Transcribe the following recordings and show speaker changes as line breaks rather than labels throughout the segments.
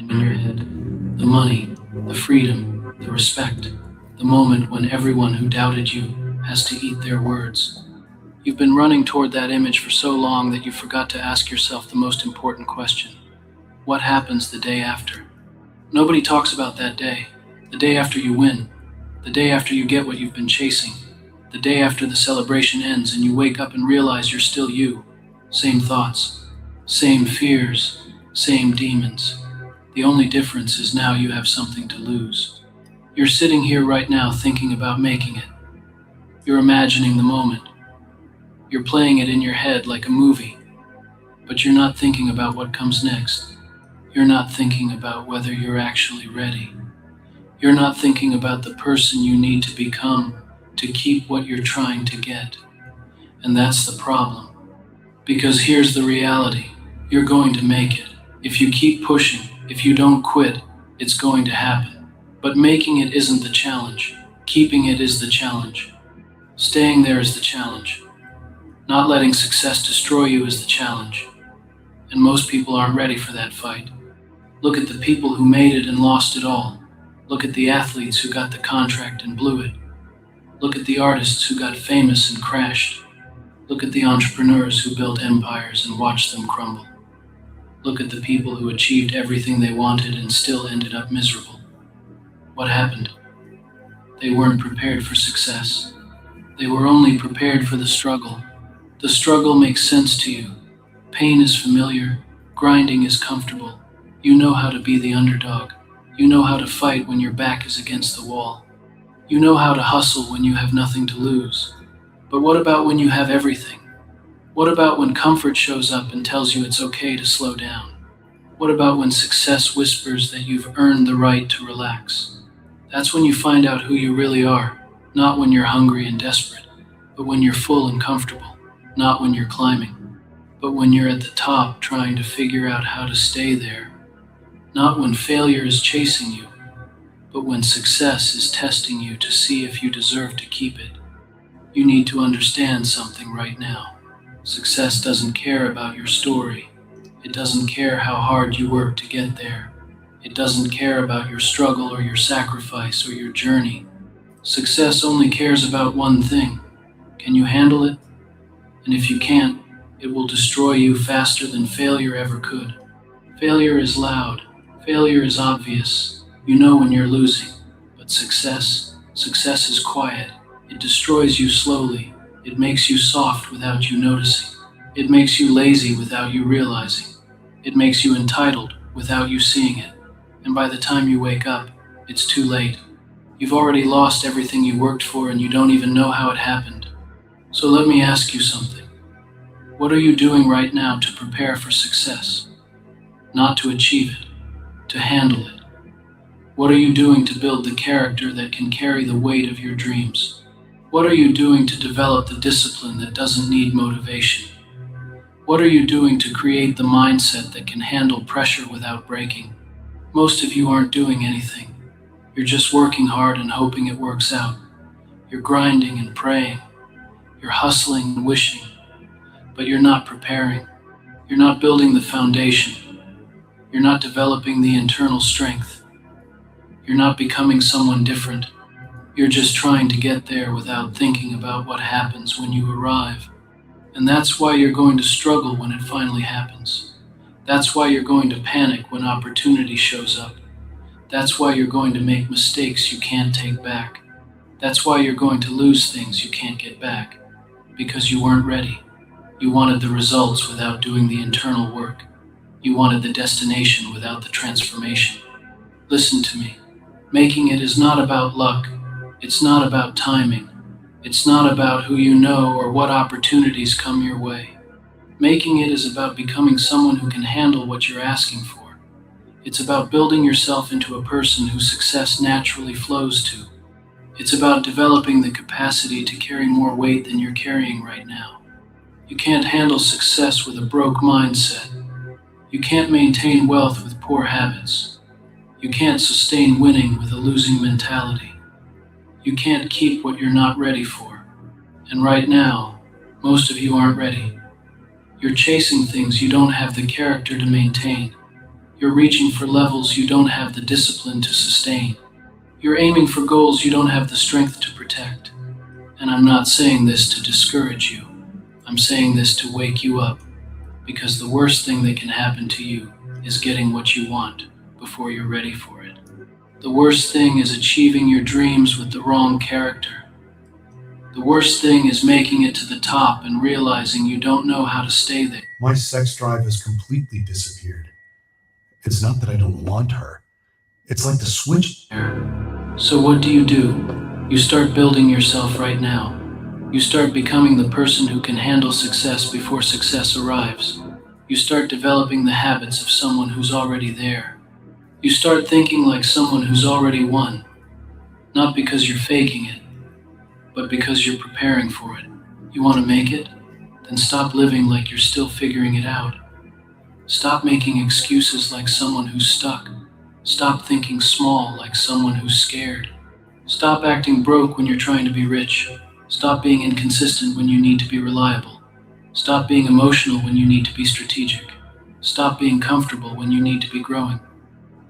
in your head. The money, the freedom, the respect, the moment when everyone who doubted you has to eat their words. You've been running toward that image for so long that you forgot to ask yourself the most important question. What happens the day after? Nobody talks about that day. The day after you win. The day after you get what you've been chasing. The day after the celebration ends and you wake up and realize you're still you. Same thoughts, same fears, same demons. The only difference is now you have something to lose. You're sitting here right now thinking about making it. You're imagining the moment. You're playing it in your head like a movie. But you're not thinking about what comes next. You're not thinking about whether you're actually ready. You're not thinking about the person you need to become to keep what you're trying to get. And that's the problem. Because here's the reality. You're going to make it. If you keep pushing, if you don't quit, it's going to happen. But making it isn't the challenge. Keeping it is the challenge. Staying there is the challenge. Not letting success destroy you is the challenge. And most people aren't ready for that fight. Look at the people who made it and lost it all. Look at the athletes who got the contract and blew it. Look at the artists who got famous and crashed. Look at the entrepreneurs who built empires and watched them crumble. Look at the people who achieved everything they wanted and still ended up miserable. What happened? They weren't prepared for success. They were only prepared for the struggle. The struggle makes sense to you. Pain is familiar. Grinding is comfortable. You know how to be the underdog. You know how to fight when your back is against the wall. You know how to hustle when you have nothing to lose. But what about when you have everything? What about when comfort shows up and tells you it's okay to slow down? What about when success whispers that you've earned the right to relax? That's when you find out who you really are, not when you're hungry and desperate, but when you're full and comfortable, not when you're climbing, but when you're at the top trying to figure out how to stay there, not when failure is chasing you, but when success is testing you to see if you deserve to keep it. You need to understand something right now. Success doesn't care about your story. It doesn't care how hard you work to get there. It doesn't care about your struggle or your sacrifice or your journey. Success only cares about one thing. Can you handle it? And if you can't, it will destroy you faster than failure ever could. Failure is loud. Failure is obvious. You know when you're losing. But success is quiet. It destroys you slowly. It makes you soft without you noticing. It makes you lazy without you realizing. It makes you entitled without you seeing it. And by the time you wake up, it's too late. You've already lost everything you worked for and you don't even know how it happened. So let me ask you something. What are you doing right now to prepare for success? Not to achieve it, to handle it. What are you doing to build the character that can carry the weight of your dreams? What are you doing to develop the discipline that doesn't need motivation? What are you doing to create the mindset that can handle pressure without breaking? Most of you aren't doing anything. You're just working hard and hoping it works out. You're grinding and praying. You're hustling and wishing. But you're not preparing. You're not building the foundation. You're not developing the internal strength. You're not becoming someone different. You're just trying to get there without thinking about what happens when you arrive. And that's why you're going to struggle when it finally happens. That's why you're going to panic when opportunity shows up. That's why you're going to make mistakes you can't take back. That's why you're going to lose things you can't get back. Because you weren't ready. You wanted the results without doing the internal work. You wanted the destination without the transformation. Listen to me. Making it is not about luck. It's not about timing. It's not about who you know or what opportunities come your way. Making it is about becoming someone who can handle what you're asking for. It's about building yourself into a person whose success naturally flows to. It's about developing the capacity to carry more weight than you're carrying right now. You can't handle success with a broke mindset. You can't maintain wealth with poor habits. You can't sustain winning with a losing mentality. You can't keep what you're not ready for. And right now, most of you aren't ready. You're chasing things you don't have the character to maintain. You're reaching for levels you don't have the discipline to sustain. You're aiming for goals you don't have the strength to protect. And I'm not saying this to discourage you. I'm saying this to wake you up, because the worst thing that can happen to you is getting what you want before you're ready for it. The worst thing is achieving your dreams with the wrong character. The worst thing is making it to the top and realizing you don't know how to stay there.
My sex drive has completely disappeared. It's not that I don't want her. It's like the switch.
So what do? You start building yourself right now. You start becoming the person who can handle success before success arrives. You start developing the habits of someone who's already there. You start thinking like someone who's already won, not because you're faking it, but because you're preparing for it. You want to make it? Then stop living like you're still figuring it out. Stop making excuses like someone who's stuck. Stop thinking small like someone who's scared. Stop acting broke when you're trying to be rich. Stop being inconsistent when you need to be reliable. Stop being emotional when you need to be strategic. Stop being comfortable when you need to be growing.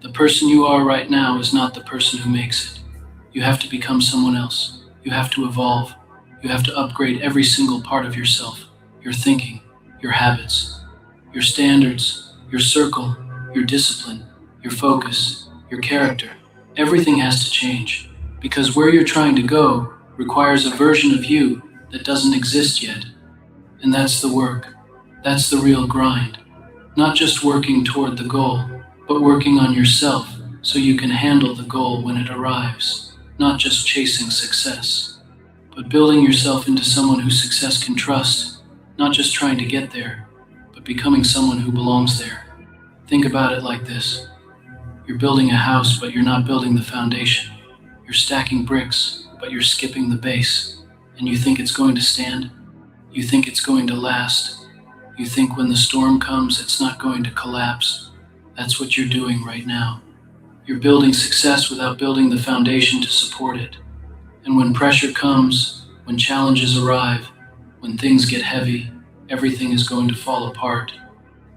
The person you are right now is not the person who makes it. You have to become someone else. You have to evolve. You have to upgrade every single part of yourself: your thinking, your habits, your standards, your circle, your discipline, your focus, your character. Everything has to change, because where you're trying to go requires a version of you that doesn't exist yet. And that's the work. That's the real grind. Not just working toward the goal, but working on yourself so you can handle the goal when it arrives. Not just chasing success, but building yourself into someone who success can trust. Not just trying to get there, but becoming someone who belongs there. Think about it like this. You're building a house, but you're not building the foundation. You're stacking bricks, but you're skipping the base. And you think it's going to stand? You think it's going to last? You think when the storm comes, it's not going to collapse? That's what you're doing right now. You're building success without building the foundation to support it. And when pressure comes, when challenges arrive, when things get heavy, everything is going to fall apart.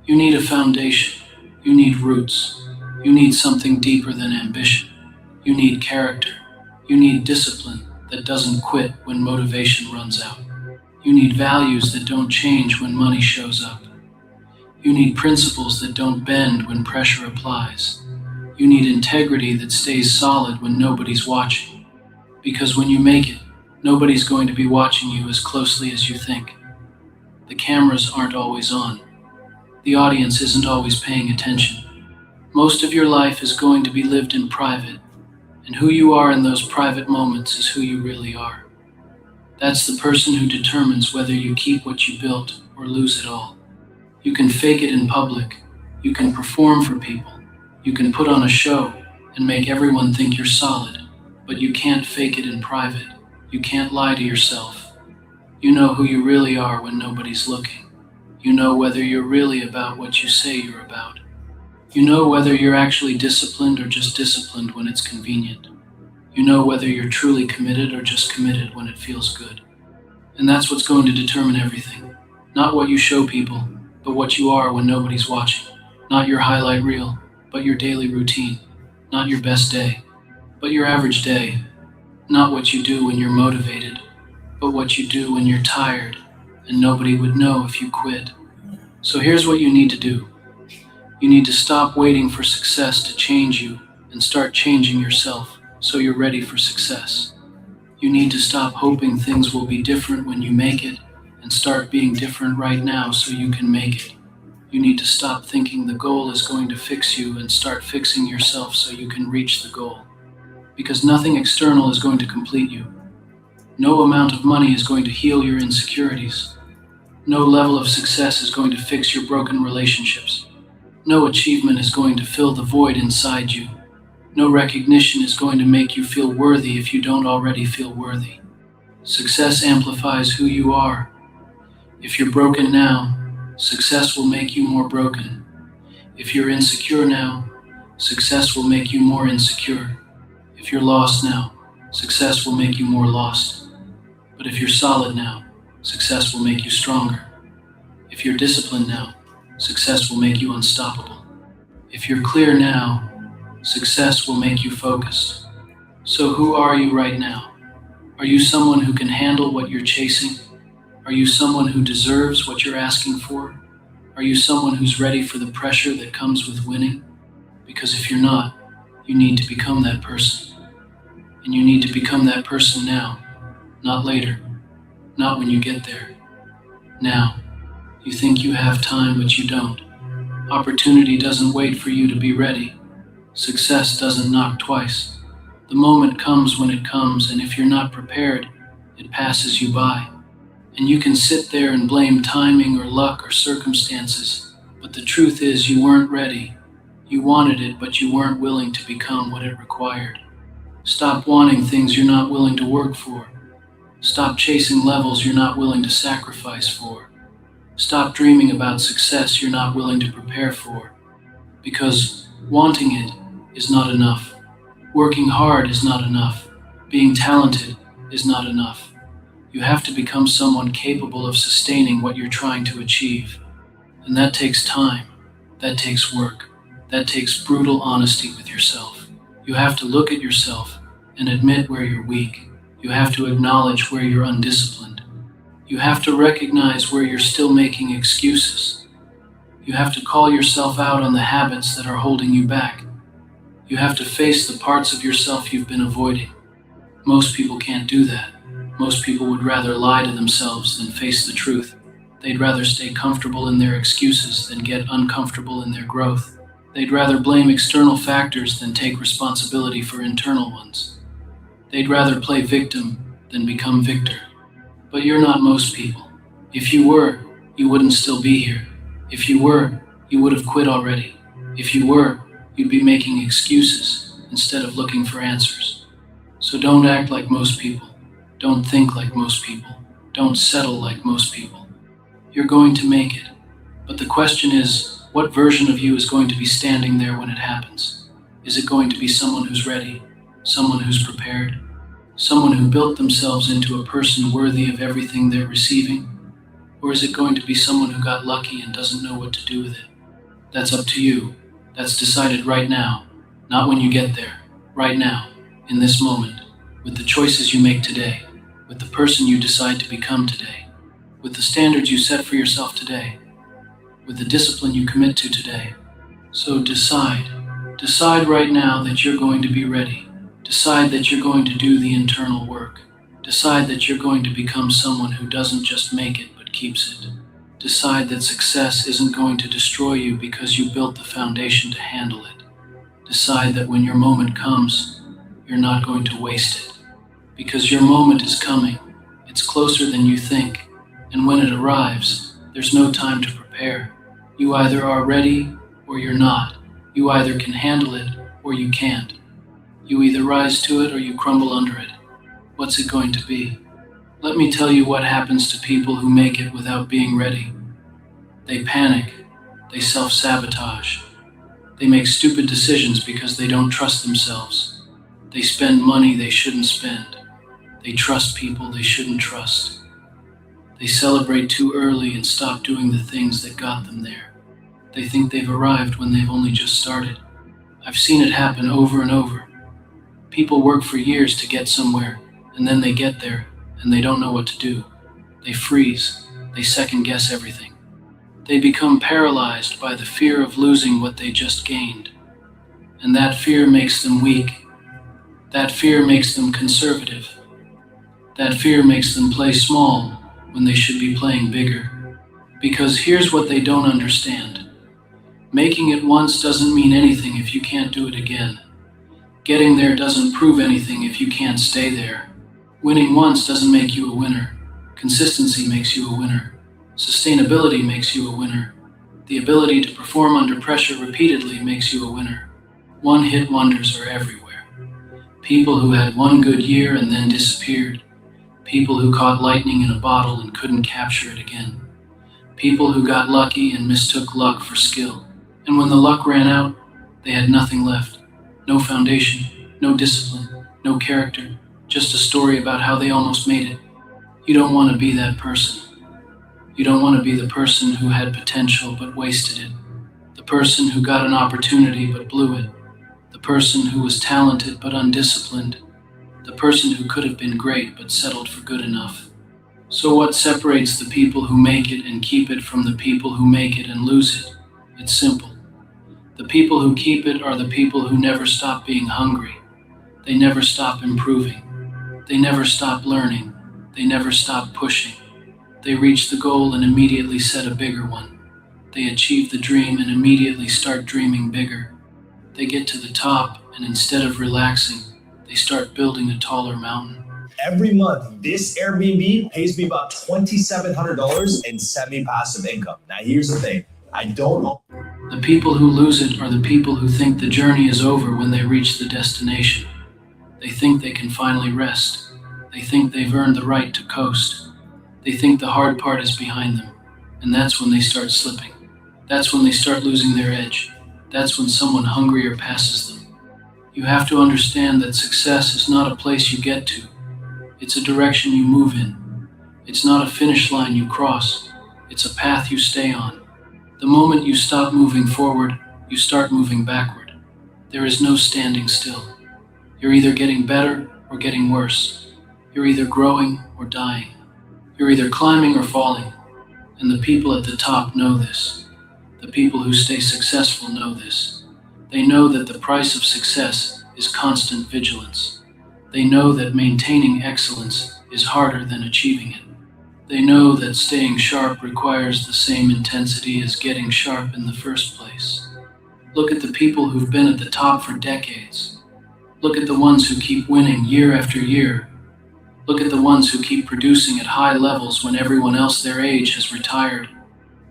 You need a foundation. You need roots. You need something deeper than ambition. You need character. You need discipline that doesn't quit when motivation runs out. You need values that don't change when money shows up. You need principles that don't bend when pressure applies. You need integrity that stays solid when nobody's watching. Because when you make it, nobody's going to be watching you as closely as you think. The cameras aren't always on. The audience isn't always paying attention. Most of your life is going to be lived in private, and who you are in those private moments is who you really are. That's the person who determines whether you keep what you built or lose it all. You can fake it in public. You can perform for people. You can put on a show and make everyone think you're solid, but you can't fake it in private. You can't lie to yourself. You know who you really are when nobody's looking. You know whether you're really about what you say you're about. You know whether you're actually disciplined or just disciplined when it's convenient. You know whether you're truly committed or just committed when it feels good. And that's what's going to determine everything. Not what you show people, but what you are when nobody's watching. Not your highlight reel, but your daily routine. Not your best day, but your average day. Not what you do when you're motivated, but what you do when you're tired, and nobody would know if you quit. So here's what you need to do. You need to stop waiting for success to change you and start changing yourself so you're ready for success. You need to stop hoping things will be different when you make it and start being different right now so you can make it. You need to stop thinking the goal is going to fix you and start fixing yourself so you can reach the goal. Because nothing external is going to complete you. No amount of money is going to heal your insecurities. No level of success is going to fix your broken relationships. No achievement is going to fill the void inside you. No recognition is going to make you feel worthy if you don't already feel worthy. Success amplifies who you are. If you're broken now, success will make you more broken. If you're insecure now, success will make you more insecure. If you're lost now, success will make you more lost. But if you're solid now, success will make you stronger. If you're disciplined now, success will make you unstoppable. If you're clear now, success will make you focused. So, who are you right now? Are you someone who can handle what you're chasing? Are you someone who deserves what you're asking for? Are you someone who's ready for the pressure that comes with winning? Because if you're not, you need to become that person. And you need to become that person now, not later, not when you get there. Now. You think you have time, but you don't. Opportunity doesn't wait for you to be ready. Success doesn't knock twice. The moment comes when it comes, and if you're not prepared, it passes you by. And you can sit there and blame timing or luck or circumstances, but the truth is you weren't ready. You wanted it, but you weren't willing to become what it required. Stop wanting things you're not willing to work for. Stop chasing levels you're not willing to sacrifice for. Stop dreaming about success you're not willing to prepare for. Because wanting it is not enough. Working hard is not enough. Being talented is not enough. You have to become someone capable of sustaining what you're trying to achieve. And that takes time. That takes work. That takes brutal honesty with yourself. You have to look at yourself and admit where you're weak. You have to acknowledge where you're undisciplined. You have to recognize where you're still making excuses. You have to call yourself out on the habits that are holding you back. You have to face the parts of yourself you've been avoiding. Most people can't do that. Most people would rather lie to themselves than face the truth. They'd rather stay comfortable in their excuses than get uncomfortable in their growth. They'd rather blame external factors than take responsibility for internal ones. They'd rather play victim than become victor. But you're not most people. If you were, you wouldn't still be here. If you were, you would have quit already. If you were, you'd be making excuses instead of looking for answers. So don't act like most people. Don't think like most people. Don't settle like most people. You're going to make it. But the question is, what version of you is going to be standing there when it happens? Is it going to be someone who's ready? Someone who's prepared? Someone who built themselves into a person worthy of everything they're receiving? Or is it going to be someone who got lucky and doesn't know what to do with it? That's up to you. That's decided right now, not when you get there. Right now, in this moment, with the choices you make today, with the person you decide to become today, with the standards you set for yourself today, with the discipline you commit to today. So decide. Decide right now that you're going to be ready. Decide that you're going to do the internal work. Decide that you're going to become someone who doesn't just make it, but keeps it. Decide that success isn't going to destroy you because you built the foundation to handle it. Decide that when your moment comes, you're not going to waste it. Because your moment is coming. It's closer than you think. And when it arrives, there's no time to prepare. You either are ready or you're not. You either can handle it or you can't. You either rise to it or you crumble under it. What's it going to be? Let me tell you what happens to people who make it without being ready. They panic. They self-sabotage. They make stupid decisions because they don't trust themselves. They spend money they shouldn't spend. They trust people they shouldn't trust. They celebrate too early and stop doing the things that got them there. They think they've arrived when they've only just started. I've seen it happen over and over. People work for years to get somewhere, and then they get there, and they don't know what to do. They freeze. They second-guess everything. They become paralyzed by the fear of losing what they just gained. And that fear makes them weak. That fear makes them conservative. That fear makes them play small when they should be playing bigger. Because here's what they don't understand. Making it once doesn't mean anything if you can't do it again. Getting there doesn't prove anything if you can't stay there. Winning once doesn't make you a winner. Consistency makes you a winner. Sustainability makes you a winner. The ability to perform under pressure repeatedly makes you a winner. One-hit wonders are everywhere. People who had one good year and then disappeared. People who caught lightning in a bottle and couldn't capture it again. People who got lucky and mistook luck for skill. And when the luck ran out, they had nothing left. No foundation, no discipline, no character, just a story about how they almost made it. You don't want to be that person. You don't want to be the person who had potential but wasted it. The person who got an opportunity but blew it, the person who was talented but undisciplined, the person who could have been great but settled for good enough. So, what separates the people who make it and keep it from the people who make it and lose it? It's simple. The people who keep it are the people who never stop being hungry. They never stop improving. They never stop learning. They never stop pushing. They reach the goal and immediately set a bigger one. They achieve the dream and immediately start dreaming bigger. They get to the top and instead of relaxing, they start building a taller mountain.
Every month, this Airbnb pays me about $2,700 in semi-passive income. Now, here's the thing. I don't know.
The people who lose it are the people who think the journey is over when they reach the destination. They think they can finally rest. They think they've earned the right to coast. They think the hard part is behind them. And that's when they start slipping. That's when they start losing their edge. That's when someone hungrier passes them. You have to understand that success is not a place you get to. It's a direction you move in. It's not a finish line you cross. It's a path you stay on. The moment you stop moving forward, you start moving backward. There is no standing still. You're either getting better or getting worse. You're either growing or dying. You're either climbing or falling. And the people at the top know this. The people who stay successful know this. They know that the price of success is constant vigilance. They know that maintaining excellence is harder than achieving it. They know that staying sharp requires the same intensity as getting sharp in the first place. Look at the people who've been at the top for decades. Look at the ones who keep winning year after year. Look at the ones who keep producing at high levels when everyone else their age has retired.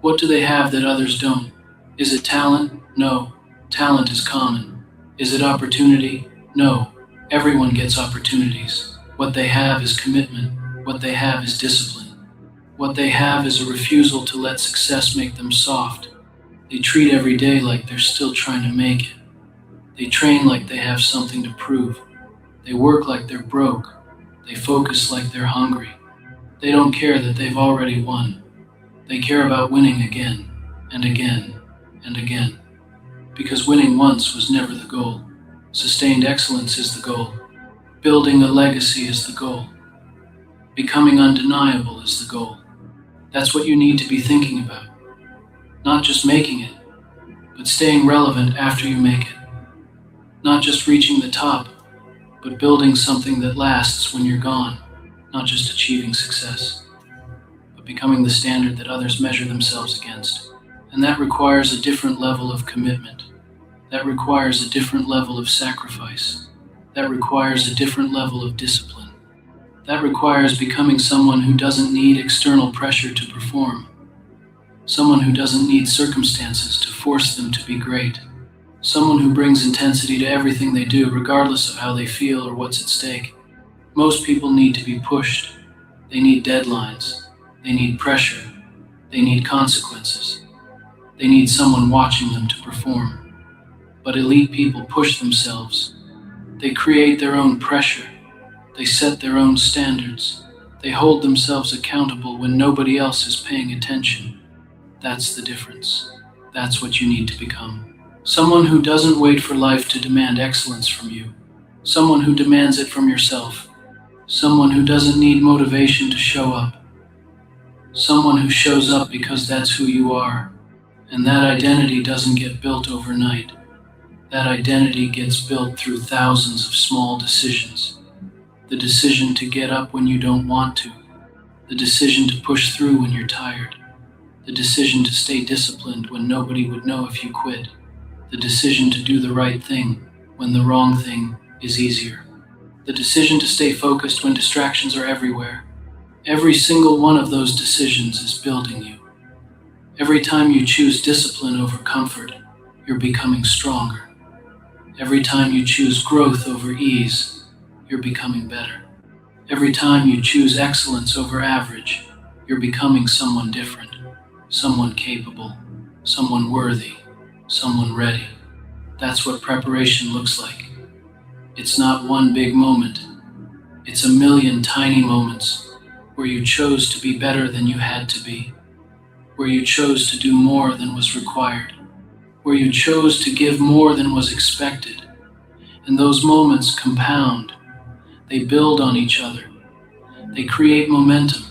What do they have that others don't? Is it talent? No. Talent is common. Is it opportunity? No. Everyone gets opportunities. What they have is commitment. What they have is discipline. What they have is a refusal to let success make them soft. They treat every day like they're still trying to make it. They train like they have something to prove. They work like they're broke. They focus like they're hungry. They don't care that they've already won. They care about winning again, and again, and again. Because winning once was never the goal. Sustained excellence is the goal. Building a legacy is the goal. Becoming undeniable is the goal. That's what you need to be thinking about. Not just making it, but staying relevant after you make it. Not just reaching the top, but building something that lasts when you're gone. Not just achieving success, but becoming the standard that others measure themselves against. And that requires a different level of commitment. That requires a different level of sacrifice. That requires a different level of discipline. That requires becoming someone who doesn't need external pressure to perform. Someone who doesn't need circumstances to force them to be great. Someone who brings intensity to everything they do, regardless of how they feel or what's at stake. Most people need to be pushed. They need deadlines. They need pressure. They need consequences. They need someone watching them to perform. But elite people push themselves. They create their own pressure. They set their own standards. They hold themselves accountable when nobody else is paying attention. That's the difference. That's what you need to become. Someone who doesn't wait for life to demand excellence from you. Someone who demands it from yourself. Someone who doesn't need motivation to show up. Someone who shows up because that's who you are. And that identity doesn't get built overnight. That identity gets built through thousands of small decisions. The decision to get up when you don't want to. The decision to push through when you're tired. The decision to stay disciplined when nobody would know if you quit. The decision to do the right thing when the wrong thing is easier. The decision to stay focused when distractions are everywhere. Every single one of those decisions is building you. Every time you choose discipline over comfort, you're becoming stronger. Every time you choose growth over ease, you're becoming better. Every time you choose excellence over average, you're becoming someone different, someone capable, someone worthy, someone ready. That's what preparation looks like. It's not one big moment. It's a million tiny moments where you chose to be better than you had to be, where you chose to do more than was required, where you chose to give more than was expected. And those moments compound. They build on each other. They create momentum.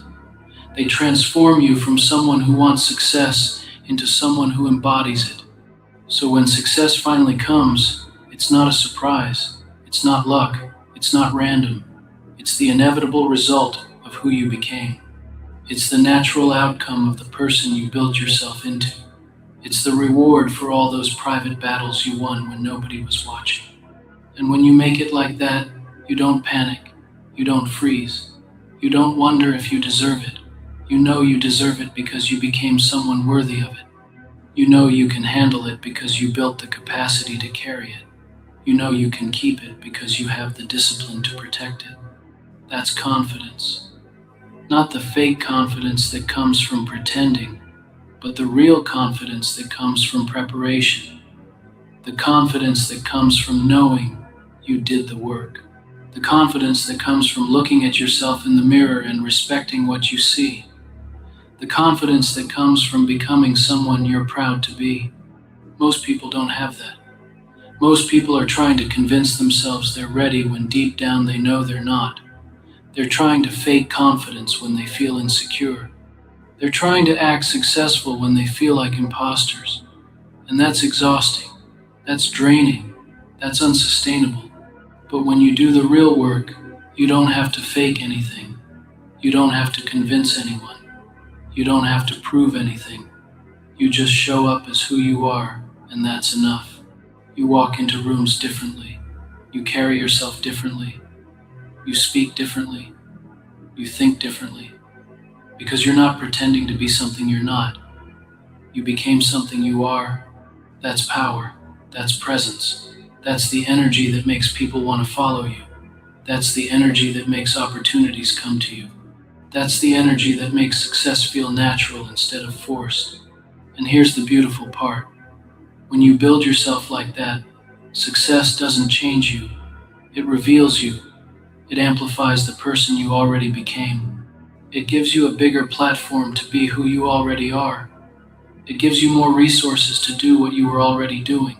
They transform you from someone who wants success into someone who embodies it. So when success finally comes, it's not a surprise. It's not luck. It's not random. It's the inevitable result of who you became. It's the natural outcome of the person you built yourself into. It's the reward for all those private battles you won when nobody was watching. And when you make it like that, you don't panic. You don't freeze. You don't wonder if you deserve it. You know you deserve it because you became someone worthy of it. You know you can handle it because you built the capacity to carry it. You know you can keep it because you have the discipline to protect it. That's confidence. Not the fake confidence that comes from pretending, but the real confidence that comes from preparation. The confidence that comes from knowing you did the work. The confidence that comes from looking at yourself in the mirror and respecting what you see. The confidence that comes from becoming someone you're proud to be. Most people don't have that. Most people are trying to convince themselves they're ready when deep down they know they're not. They're trying to fake confidence when they feel insecure. They're trying to act successful when they feel like imposters. And that's exhausting. That's draining. That's unsustainable. But when you do the real work, you don't have to fake anything. You don't have to convince anyone. You don't have to prove anything. You just show up as who you are, and that's enough. You walk into rooms differently. You carry yourself differently. You speak differently. You think differently. Because you're not pretending to be something you're not. You became something you are. That's power. That's presence. That's the energy that makes people want to follow you. That's the energy that makes opportunities come to you. That's the energy that makes success feel natural instead of forced. And here's the beautiful part. When you build yourself like that, success doesn't change you. It reveals you. It amplifies the person you already became. It gives you a bigger platform to be who you already are. It gives you more resources to do what you were already doing.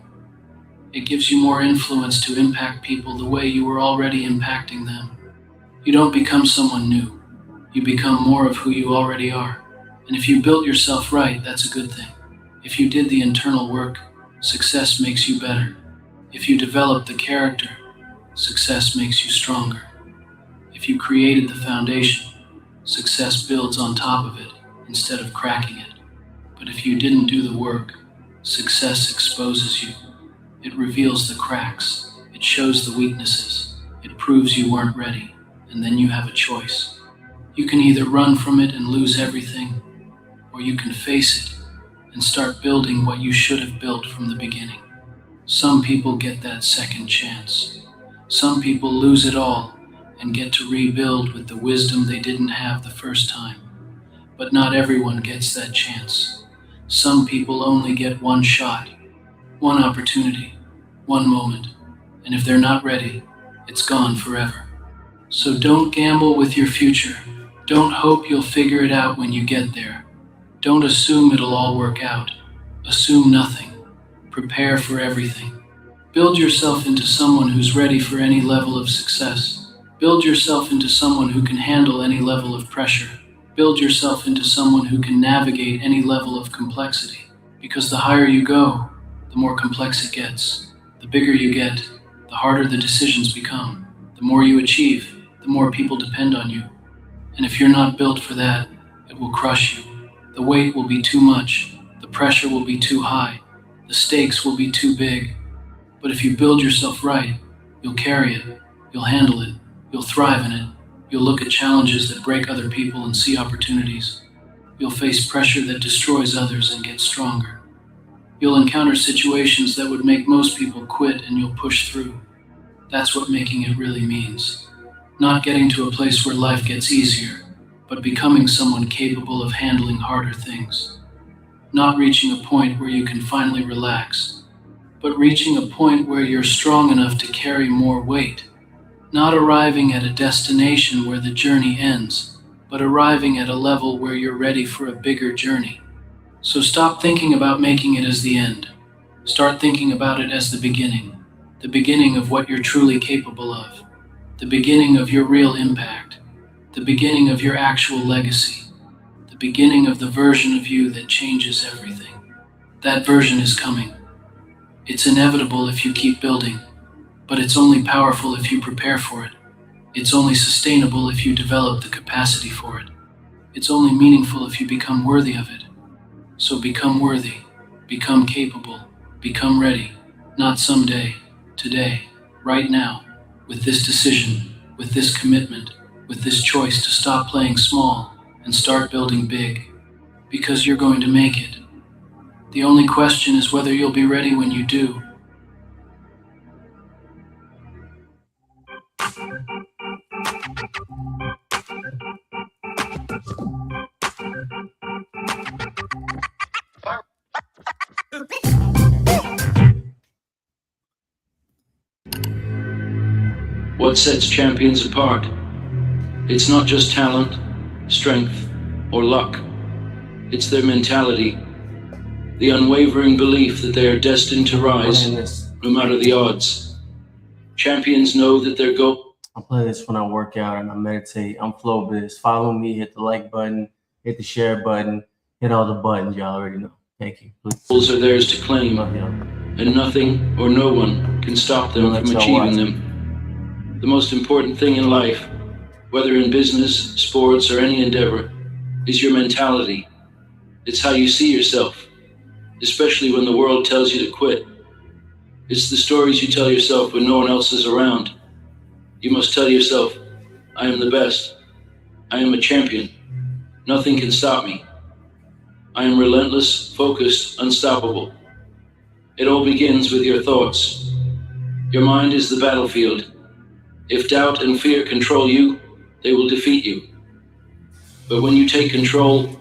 It gives you more influence to impact people the way you were already impacting them. You don't become someone new. You become more of who you already are. And if you built yourself right, that's a good thing. If you did the internal work, success makes you better. If you developed the character, success makes you stronger. If you created the foundation, success builds on top of it instead of cracking it. But if you didn't do the work, success exposes you. It reveals the cracks. It shows the weaknesses. It proves you weren't ready. And then you have a choice. You can either run from it and lose everything, or you can face it and start building what you should have built from the beginning. Some people get that second chance. Some people lose it all and get to rebuild with the wisdom they didn't have the first time. But not everyone gets that chance. Some people only get one shot, one opportunity, one moment, and if they're not ready, it's gone forever. So don't gamble with your future. Don't hope you'll figure it out when you get there. Don't assume it'll all work out. Assume nothing. Prepare for everything. Build yourself into someone who's ready for any level of success. Build yourself into someone who can handle any level of pressure. Build yourself into someone who can navigate any level of complexity. Because the higher you go, the more complex it gets. The bigger you get, the harder the decisions become. The more you achieve, the more people depend on you. And if you're not built for that, it will crush you. The weight will be too much. The pressure will be too high. The stakes will be too big. But if you build yourself right, you'll carry it. You'll handle it. You'll thrive in it. You'll look at challenges that break other people and see opportunities. You'll face pressure that destroys others and get stronger. You'll encounter situations that would make most people quit, and you'll push through. That's what making it really means. Not getting to a place where life gets easier, but becoming someone capable of handling harder things. Not reaching a point where you can finally relax, but reaching a point where you're strong enough to carry more weight. Not arriving at a destination where the journey ends, but arriving at a level where you're ready for a bigger journey. So stop thinking about making it as the end. Start thinking about it as the beginning of what you're truly capable of, the beginning of your real impact, the beginning of your actual legacy, the beginning of the version of you that changes everything. That version is coming. It's inevitable if you keep building, but it's only powerful if you prepare for it. It's only sustainable if you develop the capacity for it. It's only meaningful if you become worthy of it. So become worthy, become capable, become ready, not someday, today, right now, with this decision, with this commitment, with this choice to stop playing small and start building big, because you're going to make it. The only question is whether you'll be ready when you do. What sets champions apart? It's not just talent, strength, or luck. It's their mentality, the unwavering belief that they are destined to rise no matter the odds. Champions know that their goal. I play this when I work out and I meditate. I'm Flowbiz. Follow me, hit the like button, hit the share button, hit all the buttons y'all already know. Thank you. Goals are theirs to claim, and nothing or no one can stop them from achieving them. The most important thing in life, whether in business, sports, or any endeavor, is your mentality. It's how you see yourself, especially when the world tells you to quit. It's the stories you tell yourself when no one else is around. You must tell yourself, I am the best. I am a champion. Nothing can stop me. I am relentless, focused, unstoppable. It all begins with your thoughts. Your mind is the battlefield. If doubt and fear control you, they will defeat you. But when you take control,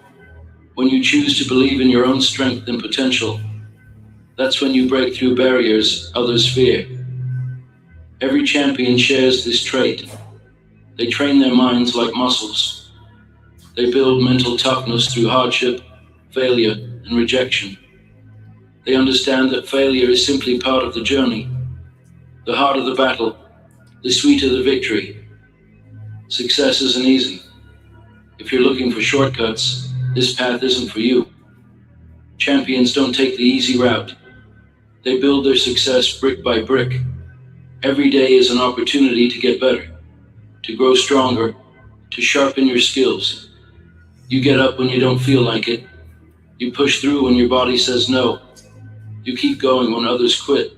when you choose to believe in your own strength and potential, that's when you break through barriers others fear. Every champion shares this trait. They train their minds like muscles. They build mental toughness through hardship, failure, and rejection. They understand that failure is simply part of the journey. The harder the battle, the sweeter the victory. Success isn't easy. If you're looking for shortcuts, this path isn't for you. Champions don't take the easy route. They build their success brick by brick. Every day is an opportunity to get better, to grow stronger, to sharpen your skills. You get up when you don't feel like it. You push through when your body says no. You keep going when others quit.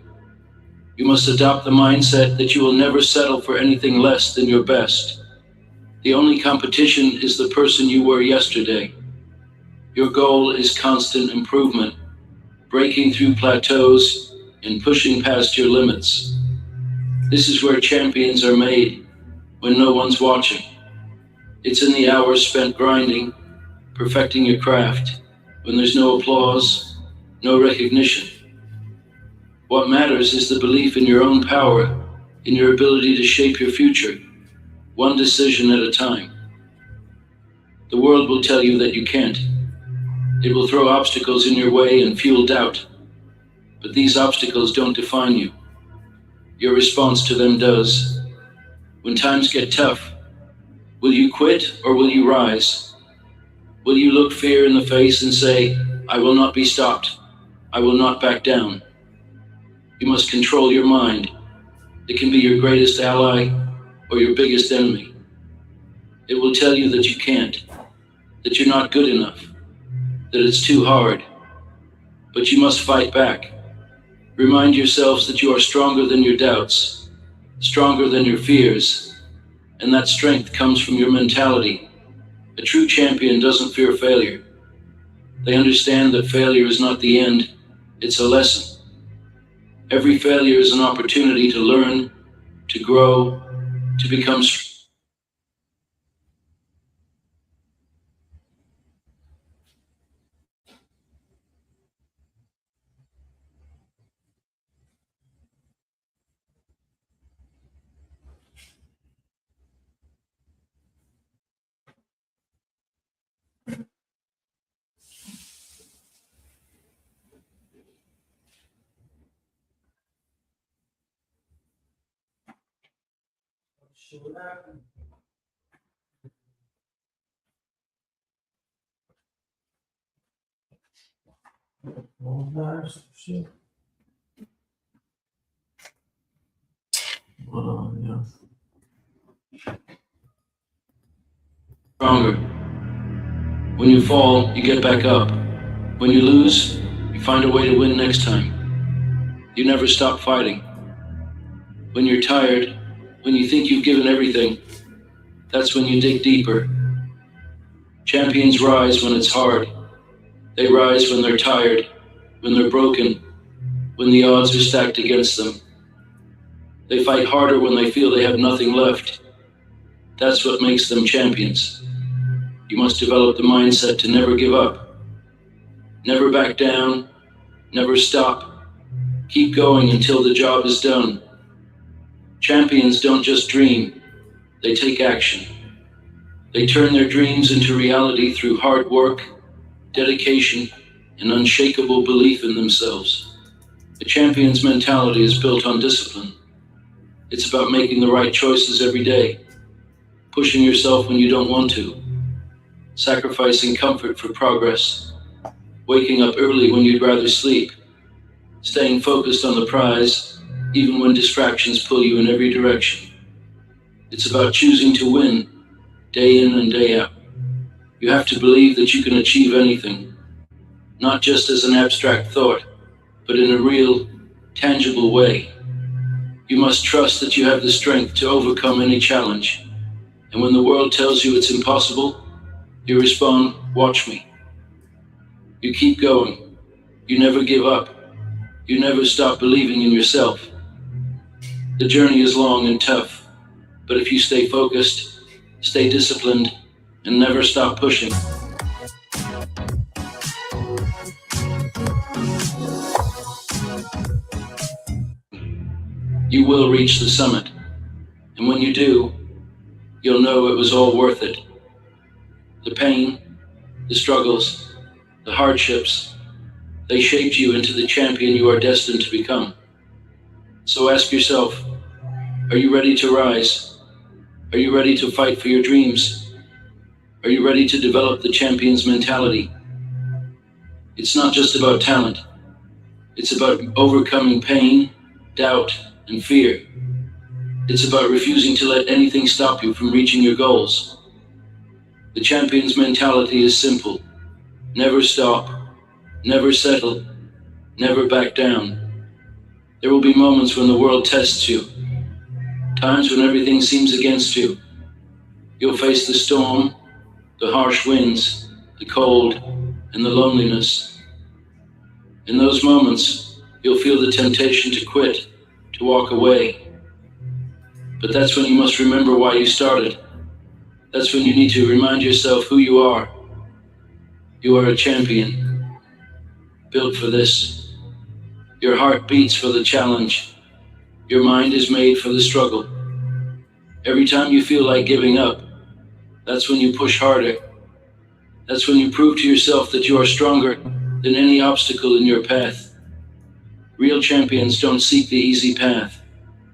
You must adopt the mindset that you will never settle for anything less than your best. The only competition is the person you were yesterday. Your goal is constant improvement, breaking through plateaus and pushing past your limits. This is where champions are made, when no one's watching. It's in the hours spent grinding, perfecting your craft, when there's no applause, no recognition. What matters is the belief in your own power, in your ability to shape your future, one decision at a time. The world will tell you that you can't. It will throw obstacles in your way and fuel doubt. But these obstacles don't define you. Your response to them does. When times get tough, will you quit or will you rise? Will you look fear in the face and say, I will not be stopped. I will not back down. You must control your mind. It can be your greatest ally or your biggest enemy. It will tell you that you can't, that you're not good enough, that it's too hard. But you must fight back. Remind yourselves that you are stronger than your doubts, stronger than your fears, and that strength comes from your mentality. A true champion doesn't fear failure. They understand that failure is not the end, it's a lesson. Every failure is an opportunity to learn, to grow, to become strong. Stronger. When you fall, you get back up. When you lose, you find a way to win next time. You never stop fighting. When you're tired, when you think you've given everything, that's when you dig deeper. Champions rise when it's hard. They rise when they're tired, when they're broken, when the odds are stacked against them. They fight harder when they feel they have nothing left. That's what makes them champions. You must develop the mindset to never give up. Never back down, never stop. Keep going until the job is done. Champions don't just dream, they take action. They turn their dreams into reality through hard work, dedication, and unshakable belief in themselves. A champion's mentality is built on discipline. It's about making the right choices every day, pushing yourself when you don't want to, sacrificing comfort for progress, waking up early when you'd rather sleep, staying focused on the prize even when distractions pull you in every direction. It's about choosing to win day in and day out. You have to believe that you can achieve anything, not just as an abstract thought, but in a real, tangible way. You must trust that you have the strength to overcome any challenge. And when the world tells you it's impossible, you respond, "Watch me." You keep going. You never give up. You never stop believing in yourself. The journey is long and tough, but if you stay focused, stay disciplined, and never stop pushing, you will reach the summit. And when you do, you'll know it was all worth it. The pain, the struggles, the hardships, they shaped you into the champion you are destined to become. So ask yourself, are you ready to rise? Are you ready to fight for your dreams? Are you ready to develop the champion's mentality? It's not just about talent. It's about overcoming pain, doubt, and fear. It's about refusing to let anything stop you from reaching your goals. The champion's mentality is simple. Never stop, never settle, never back down. There will be moments when the world tests you, times when everything seems against you. You'll face the storm, the harsh winds, the cold, and the loneliness. In those moments, you'll feel the temptation to quit, to walk away. But that's when you must remember why you started. That's when you need to remind yourself who you are. You are a champion, built for this. Your heart beats for the challenge. Your mind is made for the struggle. Every time you feel like giving up, that's when you push harder. That's when you prove to yourself that you are stronger than any obstacle in your path. Real champions don't seek the easy path.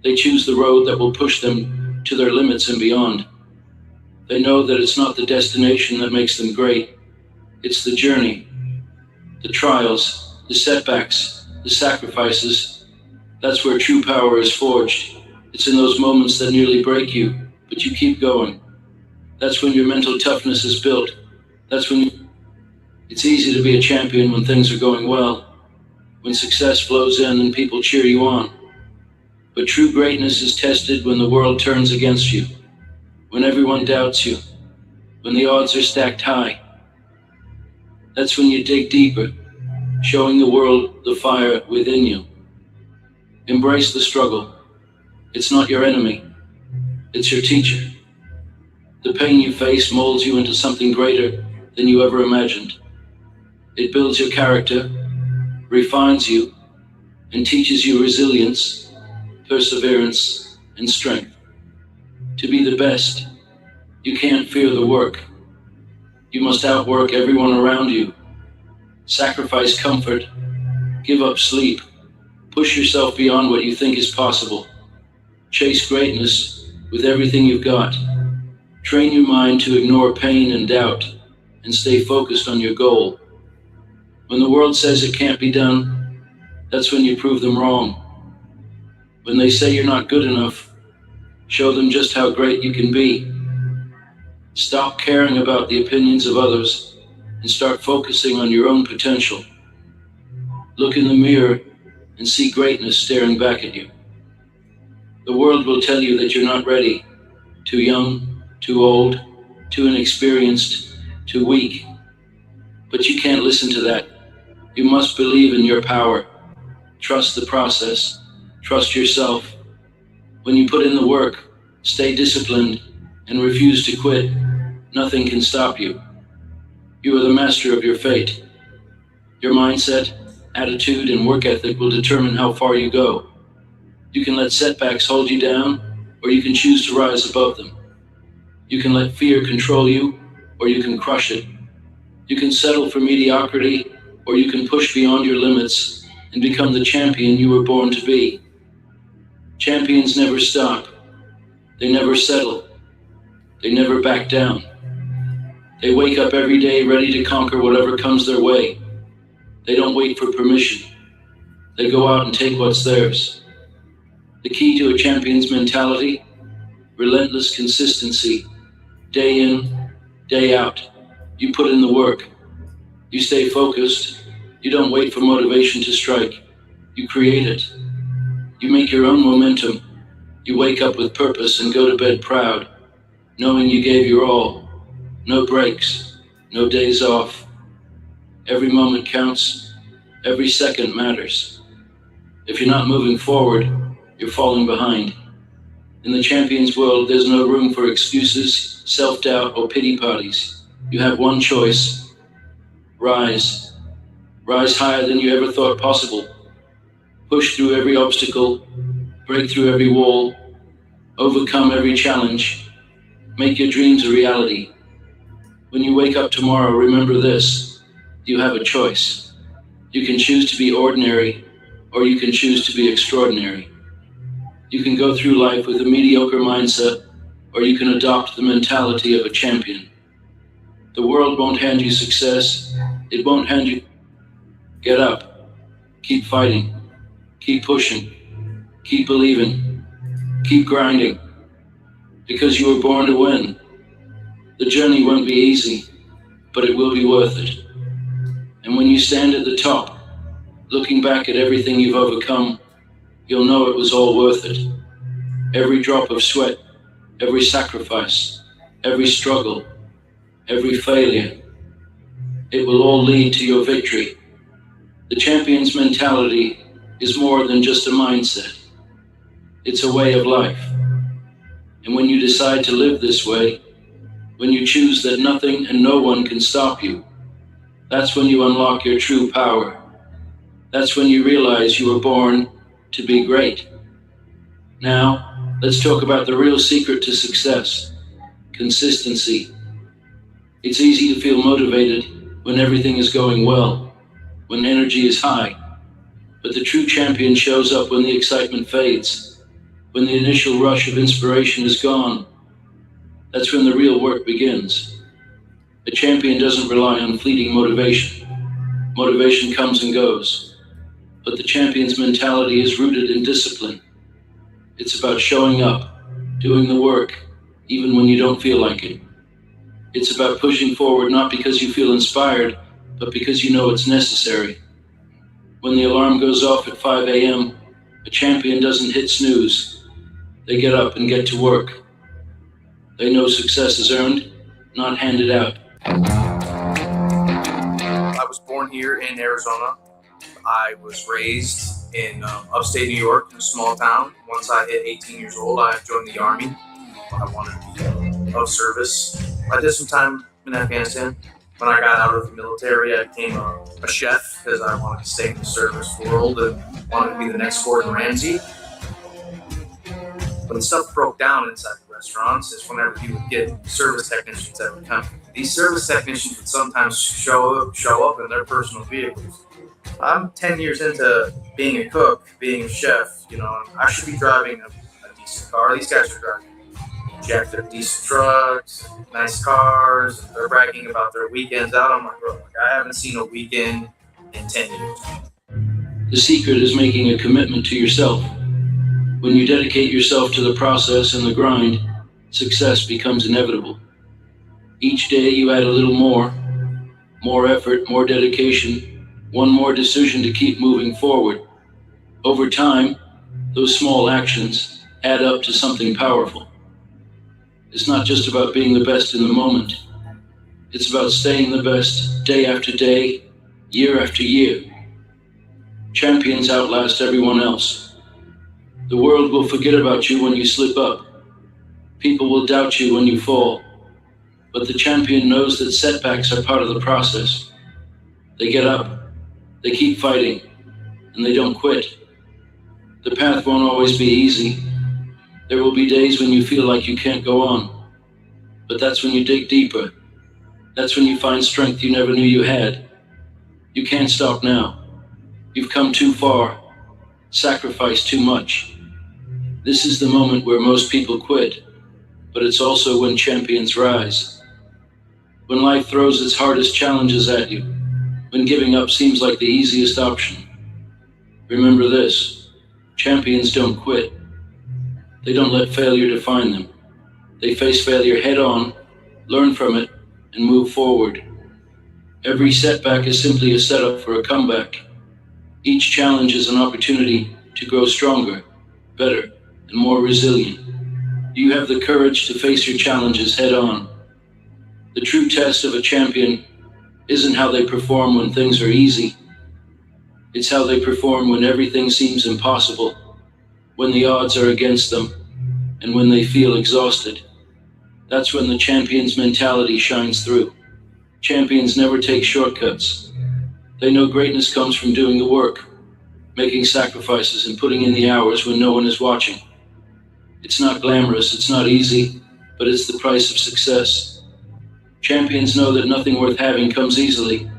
They choose the road that will push them to their limits and beyond. They know that it's not the destination that makes them great. It's the journey, the trials, the setbacks, the sacrifices. That's where true power is forged. It's in those moments that nearly break you, but you keep going. That's when your mental toughness is built. It's easy to be a champion when things are going well, when success flows in and people cheer you on. But true greatness is tested when the world turns against you, when everyone doubts you, when the odds are stacked high. That's when you dig deeper, showing the world the fire within you. Embrace the struggle. It's not your enemy, it's your teacher. The pain you face molds you into something greater than you ever imagined. It builds your character, refines you, and teaches you resilience, perseverance, and strength. To be the best, you can't fear the work. You must outwork everyone around you. Sacrifice comfort, give up sleep, push yourself beyond what you think is possible. Chase greatness, with everything you've got. Train your mind to ignore pain and doubt and stay focused on your goal. When the world says it can't be done, that's when you prove them wrong. When they say you're not good enough, show them just how great you can be. Stop caring about the opinions of others and start focusing on your own potential. Look in the mirror and see greatness staring back at you. The world will tell you that you're not ready, too young, too old, too inexperienced, too weak. But you can't listen to that. You must believe in your power. Trust the process. Trust yourself. When you put in the work, stay disciplined, and refuse to quit, nothing can stop you. You are the master of your fate. Your mindset, attitude, and work ethic will determine how far you go. You can let setbacks hold you down, or you can choose to rise above them. You can let fear control you, or you can crush it. You can settle for mediocrity, or you can push beyond your limits and become the champion you were born to be. Champions never stop. They never settle. They never back down. They wake up every day ready to conquer whatever comes their way. They don't wait for permission. They go out and take what's theirs. The key to a champion's mentality: relentless consistency. Day in, day out. You put in the work. You stay focused. You don't wait for motivation to strike. You create it. You make your own momentum. You wake up with purpose and go to bed proud, knowing you gave your all. No breaks, no days off. Every moment counts. Every second matters. If you're not moving forward, you're falling behind. In the champion's world, there's no room for excuses, self-doubt, or pity parties. You have one choice: rise. Rise higher than you ever thought possible. Push through every obstacle, break through every wall, overcome every challenge. Make your dreams a reality. When you wake up tomorrow, remember this: you have a choice. You can choose to be ordinary, or you can choose to be extraordinary. You can go through life with a mediocre mindset, or you can adopt the mentality of a champion. The world won't hand you success. It won't hand you. Get up. Keep fighting. Keep pushing. Keep believing. Keep grinding. Because you were born to win. The journey won't be easy, but it will be worth it. And when you stand at the top, looking back at everything you've overcome, you'll know it was all worth it. Every drop of sweat, every sacrifice, every struggle, every failure, it will all lead to your victory. The champion's mentality is more than just a mindset. It's a way of life. And when you decide to live this way, when you choose that nothing and no one can stop you, that's when you unlock your true power. That's when you realize you were born to be great. Now, let's talk about the real secret to success: consistency. It's easy to feel motivated when everything is going well, when energy is high. But the true champion shows up when the excitement fades, when the initial rush of inspiration is gone. That's when the real work begins. A champion doesn't rely on fleeting motivation. Motivation comes and goes. But the champion's mentality is rooted in discipline. It's about showing up, doing the work, even when you don't feel like it. It's about pushing forward not because you feel inspired, but because you know it's necessary. When the alarm goes off at 5 a.m., a champion doesn't hit snooze. They get up and get to work. They know success is earned, not handed out.
I was born here in Arizona. I was raised in upstate New York, in a small town. Once I hit 18 years old, I joined the Army. I wanted to be of service. I did some time in Afghanistan. When I got out of the military, I became a chef because I wanted to stay in the service world and wanted to be the next Gordon Ramsay. When stuff broke down inside the restaurants is whenever you would get service technicians that would come. These service technicians would sometimes show up in their personal vehicles. I'm 10 years into being a cook, being a chef. I should be driving a decent car. These guys are driving jacked up decent trucks, nice cars. They're bragging about their weekends out. I'm like, bro, I haven't seen a weekend in 10 years.
The secret is making a commitment to yourself. When you dedicate yourself to the process and the grind, success becomes inevitable. Each day you add a little more effort, more dedication, one more decision to keep moving forward. Over time, those small actions add up to something powerful. It's not just about being the best in the moment. It's about staying the best day after day, year after year. Champions outlast everyone else. The world will forget about you when you slip up. People will doubt you when you fall. But the champion knows that setbacks are part of the process. They get up, they keep fighting, and they don't quit. The path won't always be easy. There will be days when you feel like you can't go on. But that's when you dig deeper. That's when you find strength you never knew you had. You can't stop now. You've come too far, sacrificed too much. This is the moment where most people quit, but it's also when champions rise. When life throws its hardest challenges at you, when giving up seems like the easiest option. Remember this, champions don't quit. They don't let failure define them. They face failure head on, learn from it, and move forward. Every setback is simply a setup for a comeback. Each challenge is an opportunity to grow stronger, better, and more resilient. You have the courage to face your challenges head on. The true test of a champion isn't how they perform when things are easy. It's how they perform when everything seems impossible, when the odds are against them, and when they feel exhausted. That's when the champion's mentality shines through. Champions never take shortcuts. They know greatness comes from doing the work, making sacrifices and putting in the hours when no one is watching. It's not glamorous, it's not easy, but it's the price of success. Champions know that nothing worth having comes easily.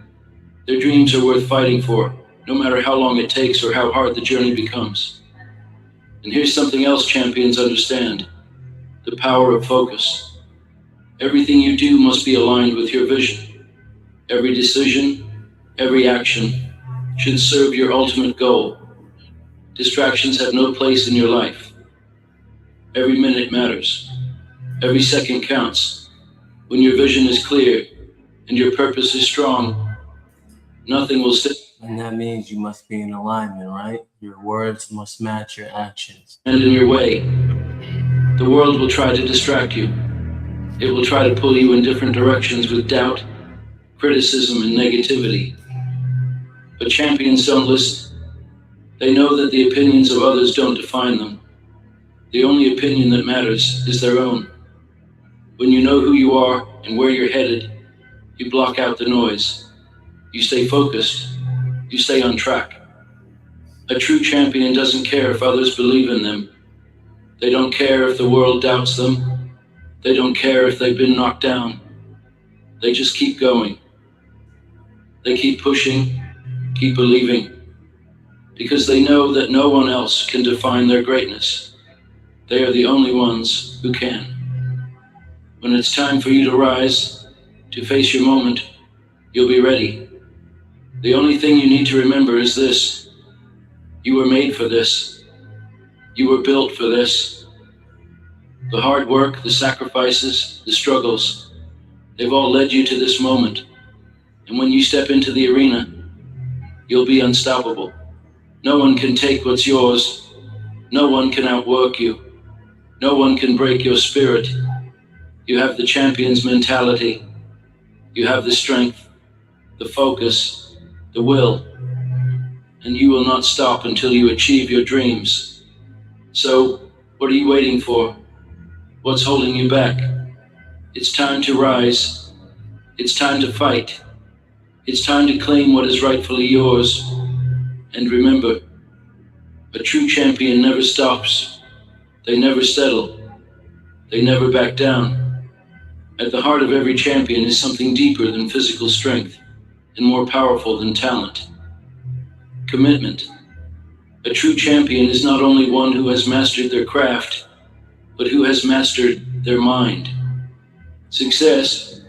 Their dreams are worth fighting for, no matter how long it takes or how hard the journey becomes. And here's something else champions understand: the power of focus. Everything you do must be aligned with your vision. Every decision, every action should serve your ultimate goal. Distractions have no place in your life. Every minute matters. Every second counts. When your vision is clear and your purpose is strong, nothing will stand
And that means you must be in alignment, right? Your words must match your actions.
in your way. The world will try to distract you. It will try to pull you in different directions with doubt, criticism, and negativity. But champions don't listen. They know that the opinions of others don't define them. The only opinion that matters is their own. When you know who you are and where you're headed, you block out the noise. You stay focused. You stay on track. A true champion doesn't care if others believe in them. They don't care if the world doubts them. They don't care if they've been knocked down. They just keep going. They keep pushing, keep believing, because they know that no one else can define their greatness. They are the only ones who can. When it's time for you to rise, to face your moment, you'll be ready. The only thing you need to remember is this: you were made for this. You were built for this. The hard work, the sacrifices, the struggles, they've all led you to this moment. And when you step into the arena, you'll be unstoppable. No one can take what's yours. No one can outwork you. No one can break your spirit. You have the champion's mentality. You have the strength, the focus, the will, and you will not stop until you achieve your dreams. So, what are you waiting for? What's holding you back? It's time to rise. It's time to fight. It's time to claim what is rightfully yours. And remember, a true champion never stops. They never settle. They never back down. At the heart of every champion is something deeper than physical strength and more powerful than talent. Commitment. A true champion is not only one who has mastered their craft, but who has mastered their mind. Success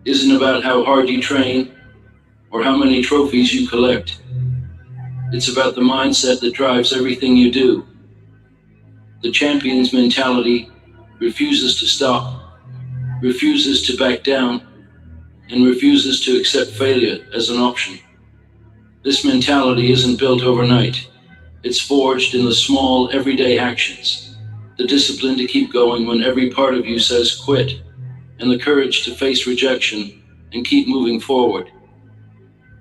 isn't about how hard you train or how many trophies you collect. It's about the mindset that drives everything you do. The champion's mentality refuses to stop, refuses to back down, and refuses to accept failure as an option. This mentality isn't built overnight. It's forged in the small, everyday actions. The discipline to keep going when every part of you says quit, and the courage to face rejection and keep moving forward.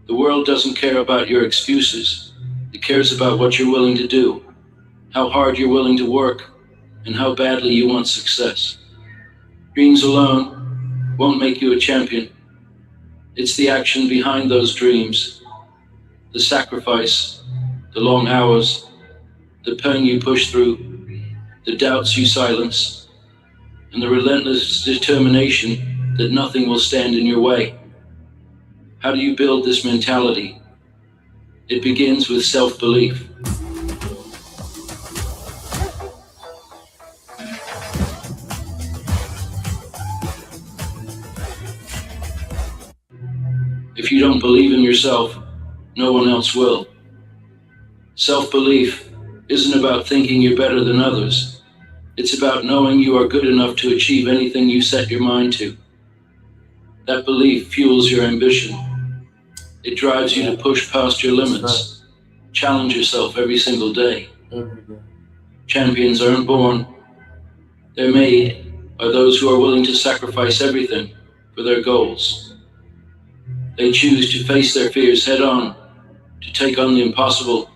The world doesn't care about your excuses. It cares about what you're willing to do, how hard you're willing to work, and how badly you want success. Dreams alone won't make you a champion. It's the action behind those dreams, the sacrifice, the long hours, the pain you push through, the doubts you silence, and the relentless determination that nothing will stand in your way. How do you build this mentality? It begins with self-belief. If you don't believe in yourself, no one else will. Self-belief isn't about thinking you're better than others. It's about knowing you are good enough to achieve anything you set your mind to. That belief fuels your ambition. It drives you to push past your limits, challenge yourself every single day. Champions aren't born, they're made by those who are willing to sacrifice everything for their goals. They choose to face their fears head on, to take on the impossible